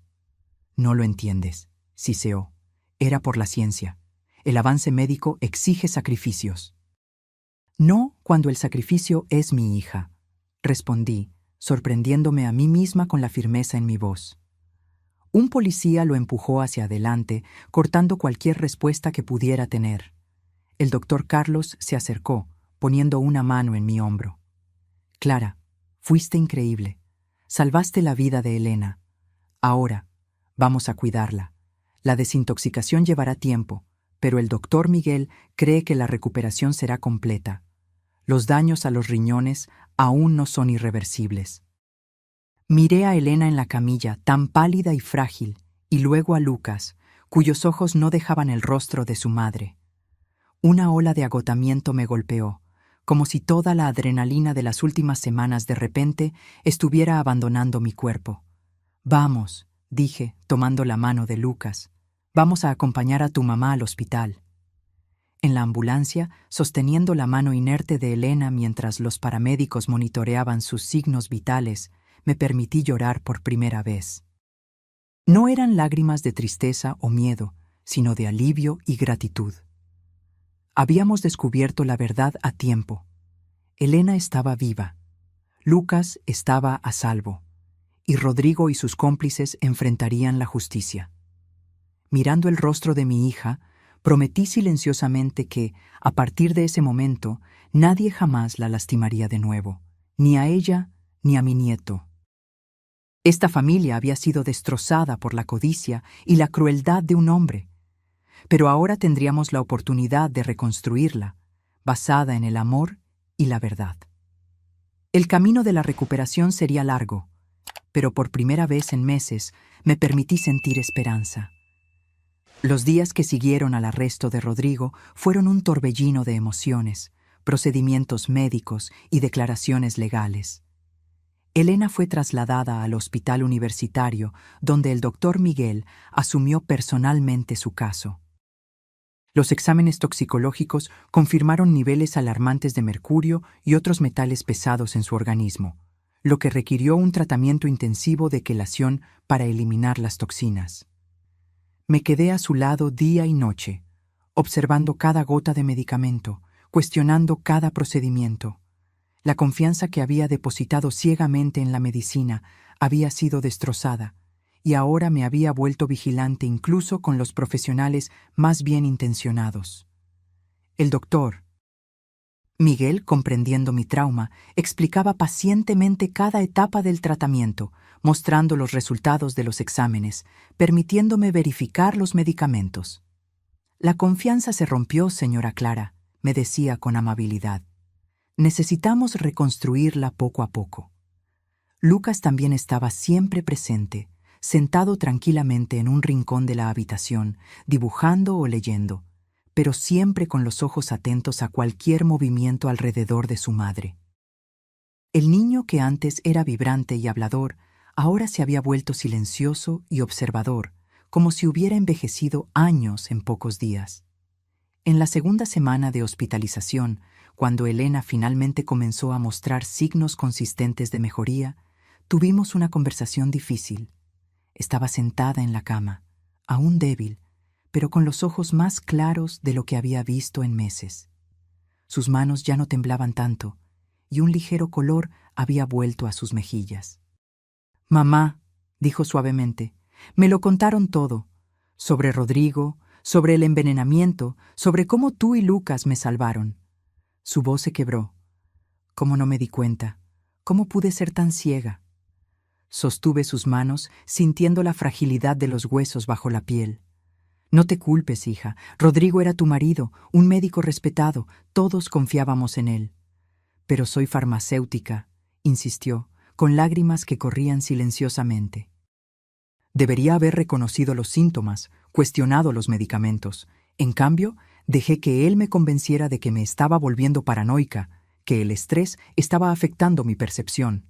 «No lo entiendes», siseó. «Era por la ciencia. El avance médico exige sacrificios». «No cuando el sacrificio es mi hija», respondí, sorprendiéndome a mí misma con la firmeza en mi voz. Un policía lo empujó hacia adelante, cortando cualquier respuesta que pudiera tener. El doctor Carlos se acercó, poniendo una mano en mi hombro. «Clara, fuiste increíble. Salvaste la vida de Elena. Ahora, vamos a cuidarla. La desintoxicación llevará tiempo, pero el doctor Miguel cree que la recuperación será completa. Los daños a los riñones aún no son irreversibles». Miré a Elena en la camilla, tan pálida y frágil, y luego a Lucas, cuyos ojos no dejaban el rostro de su madre. Una ola de agotamiento me golpeó, como si toda la adrenalina de las últimas semanas de repente estuviera abandonando mi cuerpo. «Vamos», dije, tomando la mano de Lucas. «Vamos a acompañar a tu mamá al hospital». En la ambulancia, sosteniendo la mano inerte de Elena mientras los paramédicos monitoreaban sus signos vitales, me permití llorar por primera vez. No eran lágrimas de tristeza o miedo, sino de alivio y gratitud. Habíamos descubierto la verdad a tiempo. Elena estaba viva, Lucas estaba a salvo, y Rodrigo y sus cómplices enfrentarían la justicia. Mirando el rostro de mi hija, prometí silenciosamente que, a partir de ese momento, nadie jamás la lastimaría de nuevo, ni a ella ni a mi nieto. Esta familia había sido destrozada por la codicia y la crueldad de un hombre, pero ahora tendríamos la oportunidad de reconstruirla, basada en el amor y la verdad. El camino de la recuperación sería largo, pero por primera vez en meses me permití sentir esperanza. Los días que siguieron al arresto de Rodrigo fueron un torbellino de emociones, procedimientos médicos y declaraciones legales. Elena fue trasladada al hospital universitario, donde el doctor Miguel asumió personalmente su caso. Los exámenes toxicológicos confirmaron niveles alarmantes de mercurio y otros metales pesados en su organismo, lo que requirió un tratamiento intensivo de quelación para eliminar las toxinas. Me quedé a su lado día y noche, observando cada gota de medicamento, cuestionando cada procedimiento. La confianza que había depositado ciegamente en la medicina había sido destrozada, y ahora me había vuelto vigilante incluso con los profesionales más bien intencionados. El doctor Miguel, comprendiendo mi trauma, explicaba pacientemente cada etapa del tratamiento, mostrando los resultados de los exámenes, permitiéndome verificar los medicamentos. La confianza se rompió, señora Clara, me decía con amabilidad. Necesitamos reconstruirla poco a poco. Lucas también estaba siempre presente, sentado tranquilamente en un rincón de la habitación, dibujando o leyendo, pero siempre con los ojos atentos a cualquier movimiento alrededor de su madre. El niño que antes era vibrante y hablador, ahora se había vuelto silencioso y observador, como si hubiera envejecido años en pocos días. En la segunda semana de hospitalización, cuando Elena finalmente comenzó a mostrar signos consistentes de mejoría, tuvimos una conversación difícil. Estaba sentada en la cama, aún débil, pero con los ojos más claros de lo que había visto en meses. Sus manos ya no temblaban tanto, y un ligero color había vuelto a sus mejillas. «Mamá», dijo suavemente, «me lo contaron todo, sobre Rodrigo, sobre el envenenamiento, sobre cómo tú y Lucas me salvaron». Su voz se quebró. «¿Cómo no me di cuenta? ¿Cómo pude ser tan ciega?» Sostuve sus manos, sintiendo la fragilidad de los huesos bajo la piel. «No te culpes, hija. Rodrigo era tu marido, un médico respetado. Todos confiábamos en él». «Pero soy farmacéutica», insistió, con lágrimas que corrían silenciosamente. Debería haber reconocido los síntomas, cuestionado los medicamentos. En cambio, dejé que él me convenciera de que me estaba volviendo paranoica, que el estrés estaba afectando mi percepción.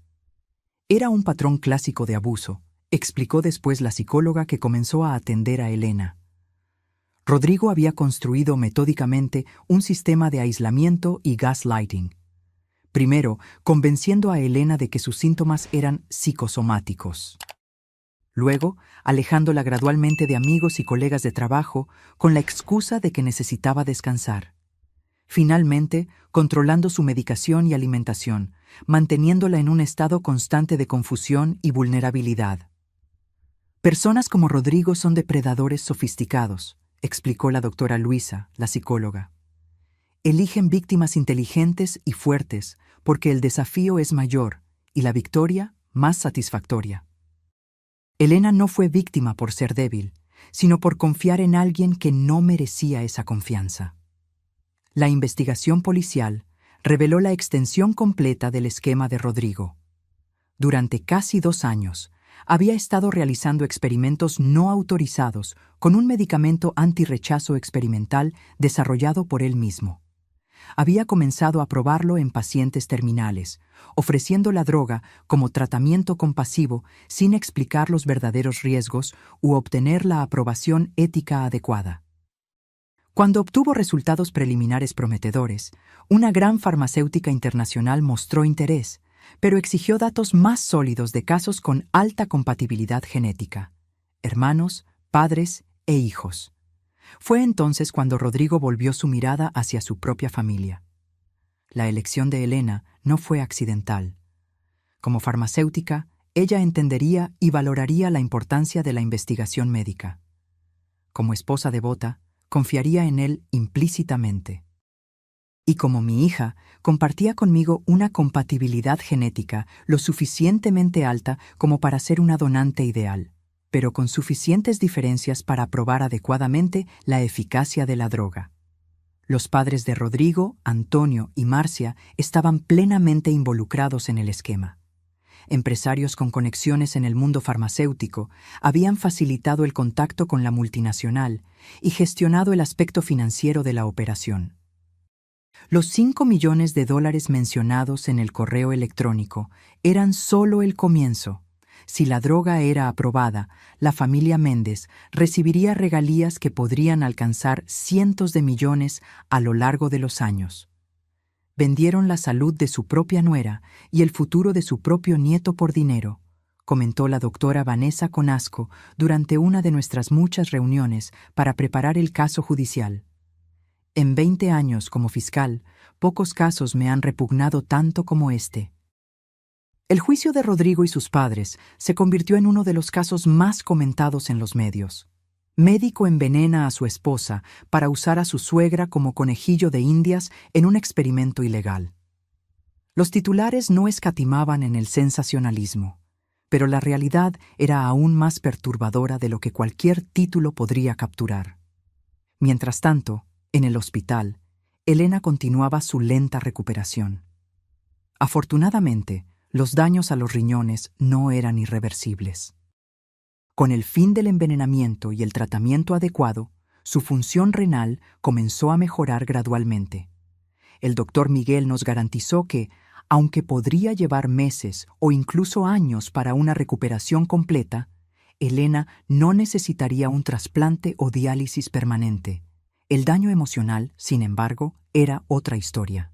Era un patrón clásico de abuso, explicó después la psicóloga que comenzó a atender a Elena. Rodrigo había construido metódicamente un sistema de aislamiento y gaslighting. Primero, convenciendo a Elena de que sus síntomas eran psicosomáticos. Luego, alejándola gradualmente de amigos y colegas de trabajo con la excusa de que necesitaba descansar. Finalmente, controlando su medicación y alimentación, manteniéndola en un estado constante de confusión y vulnerabilidad. Personas como Rodrigo son depredadores sofisticados, explicó la doctora Luisa, la psicóloga. Eligen víctimas inteligentes y fuertes porque el desafío es mayor y la victoria más satisfactoria. Elena no fue víctima por ser débil, sino por confiar en alguien que no merecía esa confianza. La investigación policial reveló la extensión completa del esquema de Rodrigo. Durante casi 2 años, había estado realizando experimentos no autorizados con un medicamento antirrechazo experimental desarrollado por él mismo. Había comenzado a probarlo en pacientes terminales, ofreciendo la droga como tratamiento compasivo sin explicar los verdaderos riesgos u obtener la aprobación ética adecuada. Cuando obtuvo resultados preliminares prometedores, una gran farmacéutica internacional mostró interés, pero exigió datos más sólidos de casos con alta compatibilidad genética: hermanos, padres e hijos. Fue entonces cuando Rodrigo volvió su mirada hacia su propia familia. La elección de Elena no fue accidental. Como farmacéutica, ella entendería y valoraría la importancia de la investigación médica. Como esposa devota, confiaría en él implícitamente. Y como mi hija, compartía conmigo una compatibilidad genética lo suficientemente alta como para ser una donante ideal, pero con suficientes diferencias para probar adecuadamente la eficacia de la droga. Los padres de Rodrigo, Antonio y Marcia estaban plenamente involucrados en el esquema. empresarios con conexiones en el mundo farmacéutico, habían facilitado el contacto con la multinacional y gestionado el aspecto financiero de la operación. Los 5 millones de dólares mencionados en el correo electrónico eran solo el comienzo. Si la droga era aprobada, la familia Méndez recibiría regalías que podrían alcanzar cientos de millones a lo largo de los años. Vendieron la salud de su propia nuera y el futuro de su propio nieto por dinero, comentó la doctora Vanessa Conasco durante una de nuestras muchas reuniones para preparar el caso judicial. En 20 años como fiscal, pocos casos me han repugnado tanto como este. El juicio de Rodrigo y sus padres se convirtió en uno de los casos más comentados en los medios. Médico envenena a su esposa para usar a su suegra como conejillo de indias en un experimento ilegal. Los titulares no escatimaban en el sensacionalismo, pero la realidad era aún más perturbadora de lo que cualquier título podría capturar. Mientras tanto, en el hospital, Elena continuaba su lenta recuperación. Afortunadamente, los daños a los riñones no eran irreversibles. Con el fin del envenenamiento y el tratamiento adecuado, su función renal comenzó a mejorar gradualmente. El doctor Miguel nos garantizó que, aunque podría llevar meses o incluso años para una recuperación completa, Elena no necesitaría un trasplante o diálisis permanente. El daño emocional, sin embargo, era otra historia.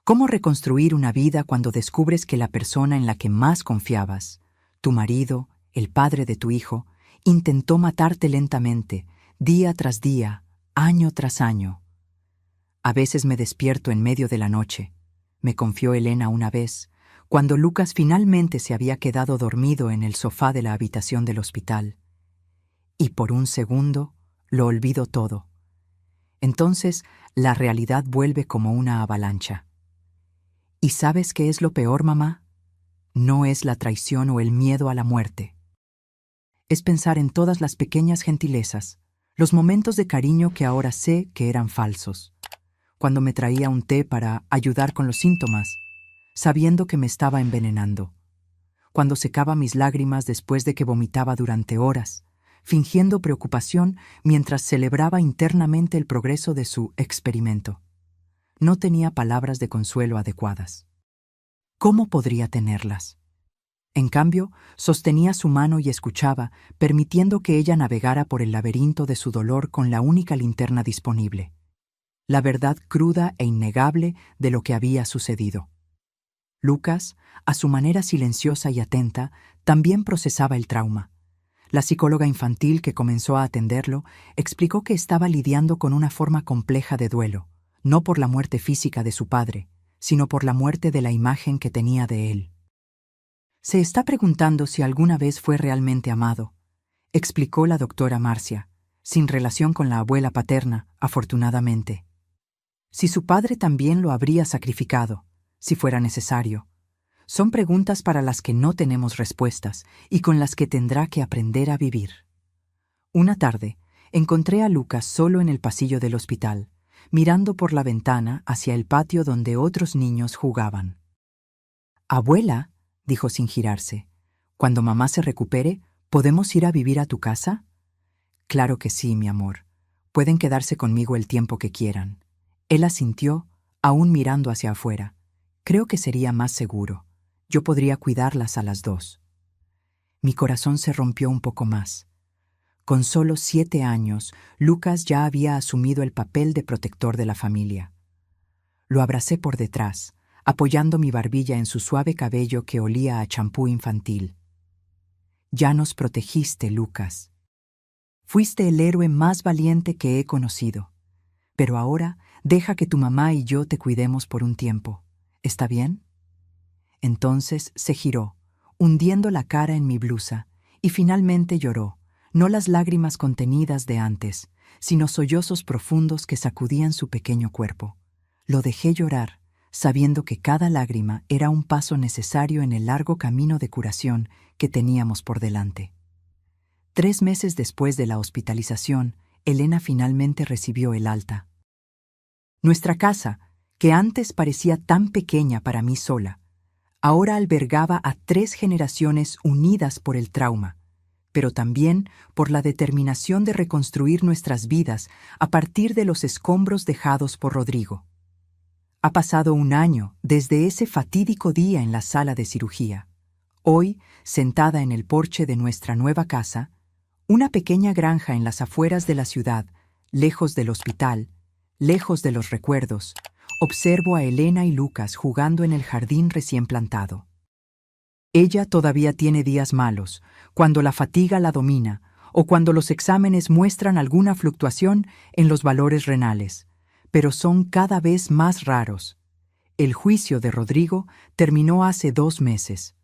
¿Cómo reconstruir una vida cuando descubres que la persona en la que más confiabas, tu marido, el padre de tu hijo, intentó matarte lentamente, día tras día, año tras año? A veces me despierto en medio de la noche, me confió Elena una vez, cuando Lucas finalmente se había quedado dormido en el sofá de la habitación del hospital. Y por un segundo lo olvido todo. Entonces la realidad vuelve como una avalancha. ¿Y sabes qué es lo peor, mamá? No es la traición o el miedo a la muerte. Es pensar en todas las pequeñas gentilezas, los momentos de cariño que ahora sé que eran falsos. Cuando me traía un té para ayudar con los síntomas, sabiendo que me estaba envenenando. Cuando secaba mis lágrimas después de que vomitaba durante horas, fingiendo preocupación mientras celebraba internamente el progreso de su experimento. No tenía palabras de consuelo adecuadas. ¿Cómo podría tenerlas? En cambio, sostenía su mano y escuchaba, permitiendo que ella navegara por el laberinto de su dolor con la única linterna disponible. La verdad cruda e innegable de lo que había sucedido. Lucas, a su manera silenciosa y atenta, también procesaba el trauma. La psicóloga infantil que comenzó a atenderlo explicó que estaba lidiando con una forma compleja de duelo, no por la muerte física de su padre, sino por la muerte de la imagen que tenía de él. Se está preguntando si alguna vez fue realmente amado, explicó la doctora Marcia, sin relación con la abuela paterna, afortunadamente. Si su padre también lo habría sacrificado, si fuera necesario. Son preguntas para las que no tenemos respuestas y con las que tendrá que aprender a vivir. Una tarde, encontré a Lucas solo en el pasillo del hospital, mirando por la ventana hacia el patio donde otros niños jugaban. «Abuela», dijo sin girarse, «cuando mamá se recupere, ¿podemos ir a vivir a tu casa?» «Claro que sí, mi amor. Pueden quedarse conmigo el tiempo que quieran». Él asintió, aún mirando hacia afuera. «Creo que sería más seguro. Yo podría cuidarlas a las dos». Mi corazón se rompió un poco más. Con solo 7 años, Lucas ya había asumido el papel de protector de la familia. Lo abracé por detrás, apoyando mi barbilla en su suave cabello que olía a champú infantil. «Ya nos protegiste, Lucas. Fuiste el héroe más valiente que he conocido. Pero ahora deja que tu mamá y yo te cuidemos por un tiempo. ¿Está bien?» Entonces se giró, hundiendo la cara en mi blusa, y finalmente lloró, no las lágrimas contenidas de antes, sino sollozos profundos que sacudían su pequeño cuerpo. Lo dejé llorar, sabiendo que cada lágrima era un paso necesario en el largo camino de curación que teníamos por delante. 3 meses después de la hospitalización, Elena finalmente recibió el alta. Nuestra casa, que antes parecía tan pequeña para mí sola, Ahora albergaba a 3 generaciones unidas por el trauma, pero también por la determinación de reconstruir nuestras vidas a partir de los escombros dejados por Rodrigo. Ha pasado un año desde ese fatídico día en la sala de cirugía. Hoy, sentada en el porche de nuestra nueva casa, una pequeña granja en las afueras de la ciudad, lejos del hospital, lejos de los recuerdos, observo a Elena y Lucas jugando en el jardín recién plantado. Ella todavía tiene días malos, cuando la fatiga la domina o cuando los exámenes muestran alguna fluctuación en los valores renales, pero son cada vez más raros. El juicio de Rodrigo terminó hace 2 meses.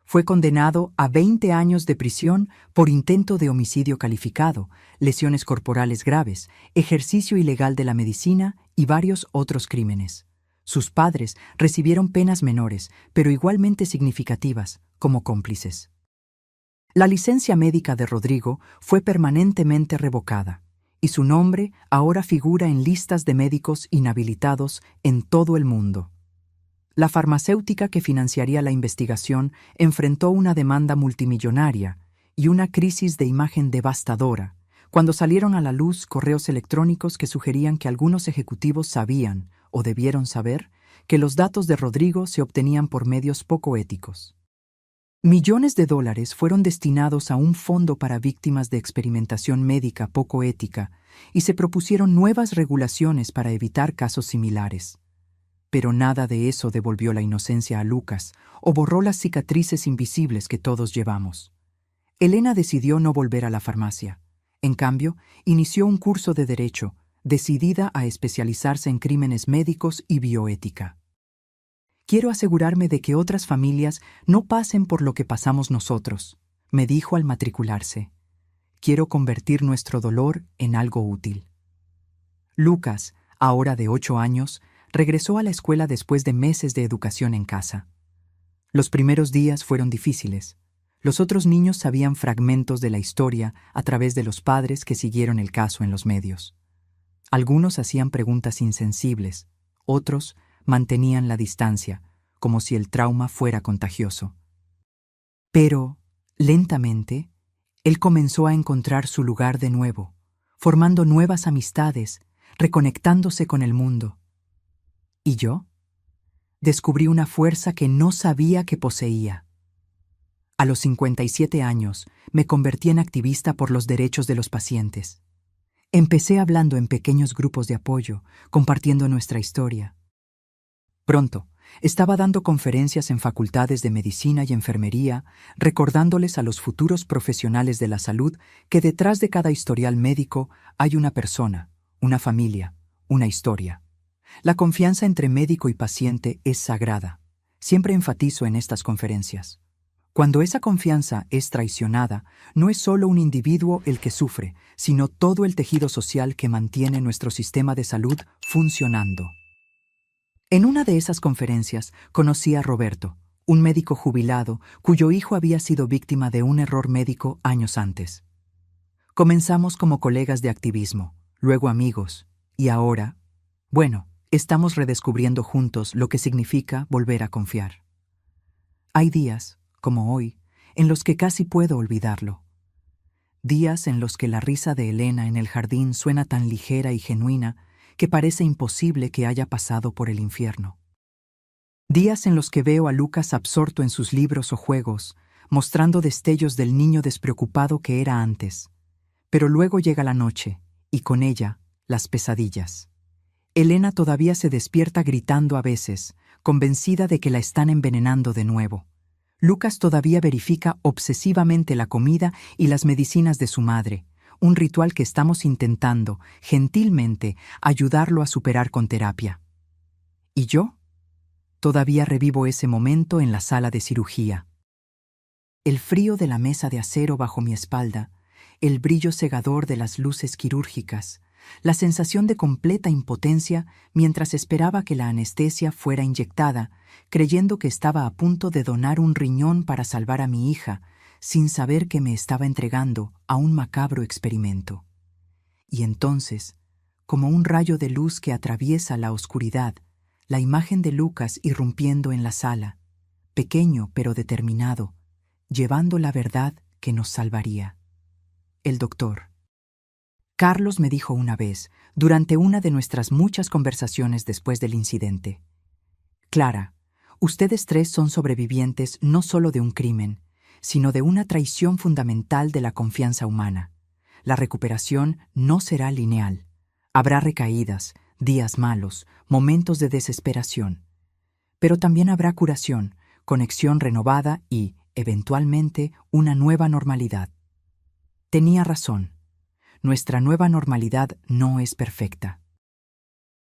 Fue condenado a 20 años de prisión por intento de homicidio calificado, lesiones corporales graves, ejercicio ilegal de la medicina y varios otros crímenes. Sus padres recibieron penas menores, pero igualmente significativas, como cómplices. La licencia médica de Rodrigo fue permanentemente revocada, y su nombre ahora figura en listas de médicos inhabilitados en todo el mundo. La farmacéutica que financiaría la investigación enfrentó una demanda multimillonaria y una crisis de imagen devastadora, cuando salieron a la luz correos electrónicos que sugerían que algunos ejecutivos sabían, o debieron saber, que los datos de Rodrigo se obtenían por medios poco éticos. Millones de dólares fueron destinados a un fondo para víctimas de experimentación médica poco ética y se propusieron nuevas regulaciones para evitar casos similares. Pero nada de eso devolvió la inocencia a Lucas o borró las cicatrices invisibles que todos llevamos. Elena decidió no volver a la farmacia. En cambio, inició un curso de Derecho, decidida a especializarse en crímenes médicos y bioética. Quiero asegurarme de que otras familias no pasen por lo que pasamos nosotros, me dijo al matricularse. Quiero convertir nuestro dolor en algo útil. Lucas, ahora de 8 años, regresó a la escuela después de meses de educación en casa. Los primeros días fueron difíciles. Los otros niños sabían fragmentos de la historia a través de los padres que siguieron el caso en los medios. Algunos hacían preguntas insensibles, otros mantenían la distancia, como si el trauma fuera contagioso. Pero, lentamente, él comenzó a encontrar su lugar de nuevo, formando nuevas amistades, reconectándose con el mundo. ¿Y yo? Descubrí una fuerza que no sabía que poseía. A los 57 años, me convertí en activista por los derechos de los pacientes. Empecé hablando en pequeños grupos de apoyo, compartiendo nuestra historia. Pronto, estaba dando conferencias en facultades de medicina y enfermería, recordándoles a los futuros profesionales de la salud que detrás de cada historial médico hay una persona, una familia, una historia. La confianza entre médico y paciente es sagrada. Siempre enfatizo en estas conferencias. Cuando esa confianza es traicionada, no es solo un individuo el que sufre, sino todo el tejido social que mantiene nuestro sistema de salud funcionando. En una de esas conferencias conocí a Roberto, un médico jubilado cuyo hijo había sido víctima de un error médico años antes. Comenzamos como colegas de activismo, luego amigos, y ahora, estamos redescubriendo juntos lo que significa volver a confiar. Hay días, como hoy, en los que casi puedo olvidarlo. Días en los que la risa de Elena en el jardín suena tan ligera y genuina que parece imposible que haya pasado por el infierno. Días en los que veo a Lucas absorto en sus libros o juegos, mostrando destellos del niño despreocupado que era antes. Pero luego llega la noche, y con ella, las pesadillas. Elena todavía se despierta gritando a veces, convencida de que la están envenenando de nuevo. Lucas todavía verifica obsesivamente la comida y las medicinas de su madre, un ritual que estamos intentando, gentilmente, ayudarlo a superar con terapia. ¿Y yo? Todavía revivo ese momento en la sala de cirugía. El frío de la mesa de acero bajo mi espalda, el brillo cegador de las luces quirúrgicas, la sensación de completa impotencia mientras esperaba que la anestesia fuera inyectada, creyendo que estaba a punto de donar un riñón para salvar a mi hija, sin saber que me estaba entregando a un macabro experimento. Y entonces, como un rayo de luz que atraviesa la oscuridad, la imagen de Lucas irrumpiendo en la sala, pequeño pero determinado, llevando la verdad que nos salvaría. El doctor. Carlos me dijo una vez, durante una de nuestras muchas conversaciones después del incidente: Clara, ustedes tres son sobrevivientes no solo de un crimen, sino de una traición fundamental de la confianza humana. La recuperación no será lineal. Habrá recaídas, días malos, momentos de desesperación. Pero también habrá curación, conexión renovada y, eventualmente, una nueva normalidad. Tenía razón. Nuestra nueva normalidad no es perfecta.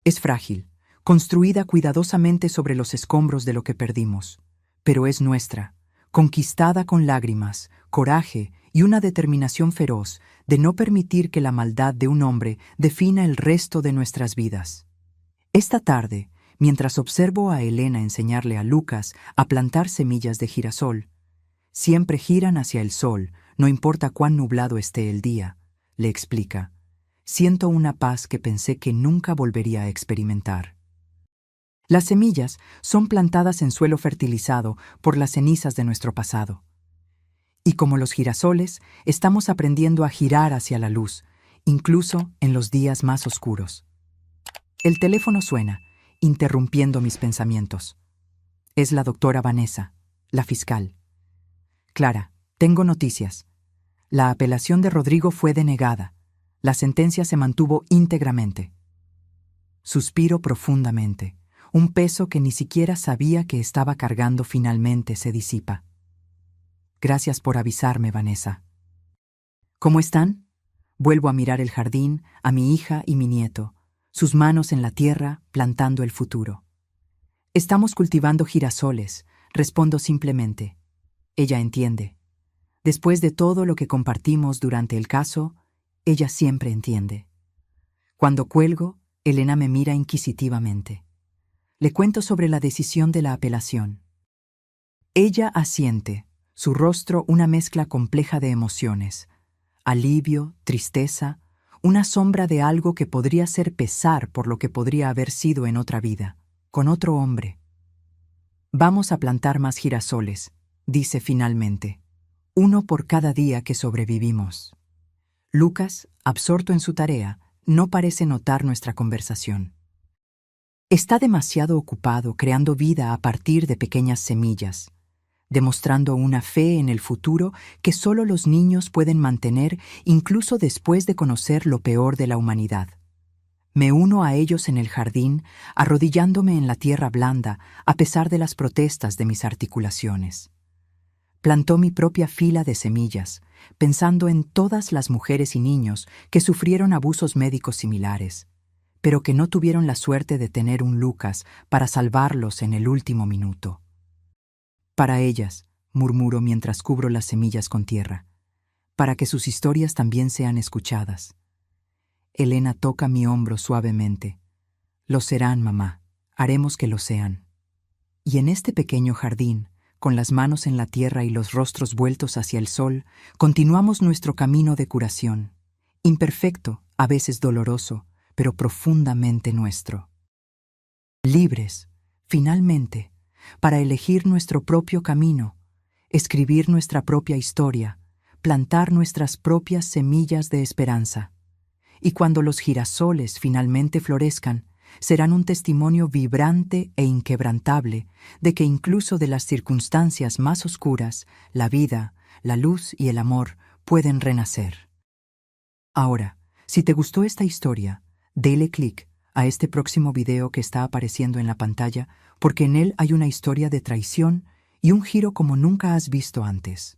Es frágil, construida cuidadosamente sobre los escombros de lo que perdimos, pero es nuestra, conquistada con lágrimas, coraje y una determinación feroz de no permitir que la maldad de un hombre defina el resto de nuestras vidas. Esta tarde, mientras observo a Elena enseñarle a Lucas a plantar semillas de girasol, siempre giran hacia el sol, no importa cuán nublado esté el día, le explica. Siento una paz que pensé que nunca volvería a experimentar. Las semillas son plantadas en suelo fertilizado por las cenizas de nuestro pasado. Y como los girasoles, estamos aprendiendo a girar hacia la luz, incluso en los días más oscuros. El teléfono suena, interrumpiendo mis pensamientos. Es la doctora Vanessa, la fiscal. Clara, tengo noticias. La apelación de Rodrigo fue denegada. La sentencia se mantuvo íntegramente. Suspiro profundamente. Un peso que ni siquiera sabía que estaba cargando finalmente se disipa. Gracias por avisarme, Vanessa. ¿Cómo están? Vuelvo a mirar el jardín, a mi hija y mi nieto, sus manos en la tierra, plantando el futuro. Estamos cultivando girasoles, respondo simplemente. Ella entiende. Después de todo lo que compartimos durante el caso, ella siempre entiende. Cuando cuelgo, Elena me mira inquisitivamente. Le cuento sobre la decisión de la apelación. Ella asiente, su rostro una mezcla compleja de emociones. Alivio, tristeza, una sombra de algo que podría ser pesar por lo que podría haber sido en otra vida, con otro hombre. Vamos a plantar más girasoles, dice finalmente. Uno por cada día que sobrevivimos. Lucas, absorto en su tarea, no parece notar nuestra conversación. Está demasiado ocupado creando vida a partir de pequeñas semillas, demostrando una fe en el futuro que solo los niños pueden mantener incluso después de conocer lo peor de la humanidad. Me uno a ellos en el jardín, arrodillándome en la tierra blanda a pesar de las protestas de mis articulaciones. Plantó mi propia fila de semillas, pensando en todas las mujeres y niños que sufrieron abusos médicos similares, pero que no tuvieron la suerte de tener un Lucas para salvarlos en el último minuto. Para ellas, murmuro mientras cubro las semillas con tierra, para que sus historias también sean escuchadas. Elena toca mi hombro suavemente. Lo serán, mamá. Haremos que lo sean. Y en este pequeño jardín, con las manos en la tierra y los rostros vueltos hacia el sol, continuamos nuestro camino de curación. Imperfecto, a veces doloroso, pero profundamente nuestro. Libres, finalmente, para elegir nuestro propio camino, escribir nuestra propia historia, plantar nuestras propias semillas de esperanza. Y cuando los girasoles finalmente florezcan, serán un testimonio vibrante e inquebrantable de que incluso de las circunstancias más oscuras, la vida, la luz y el amor pueden renacer. Ahora, si te gustó esta historia, dale clic a este próximo video que está apareciendo en la pantalla, porque en él hay una historia de traición y un giro como nunca has visto antes.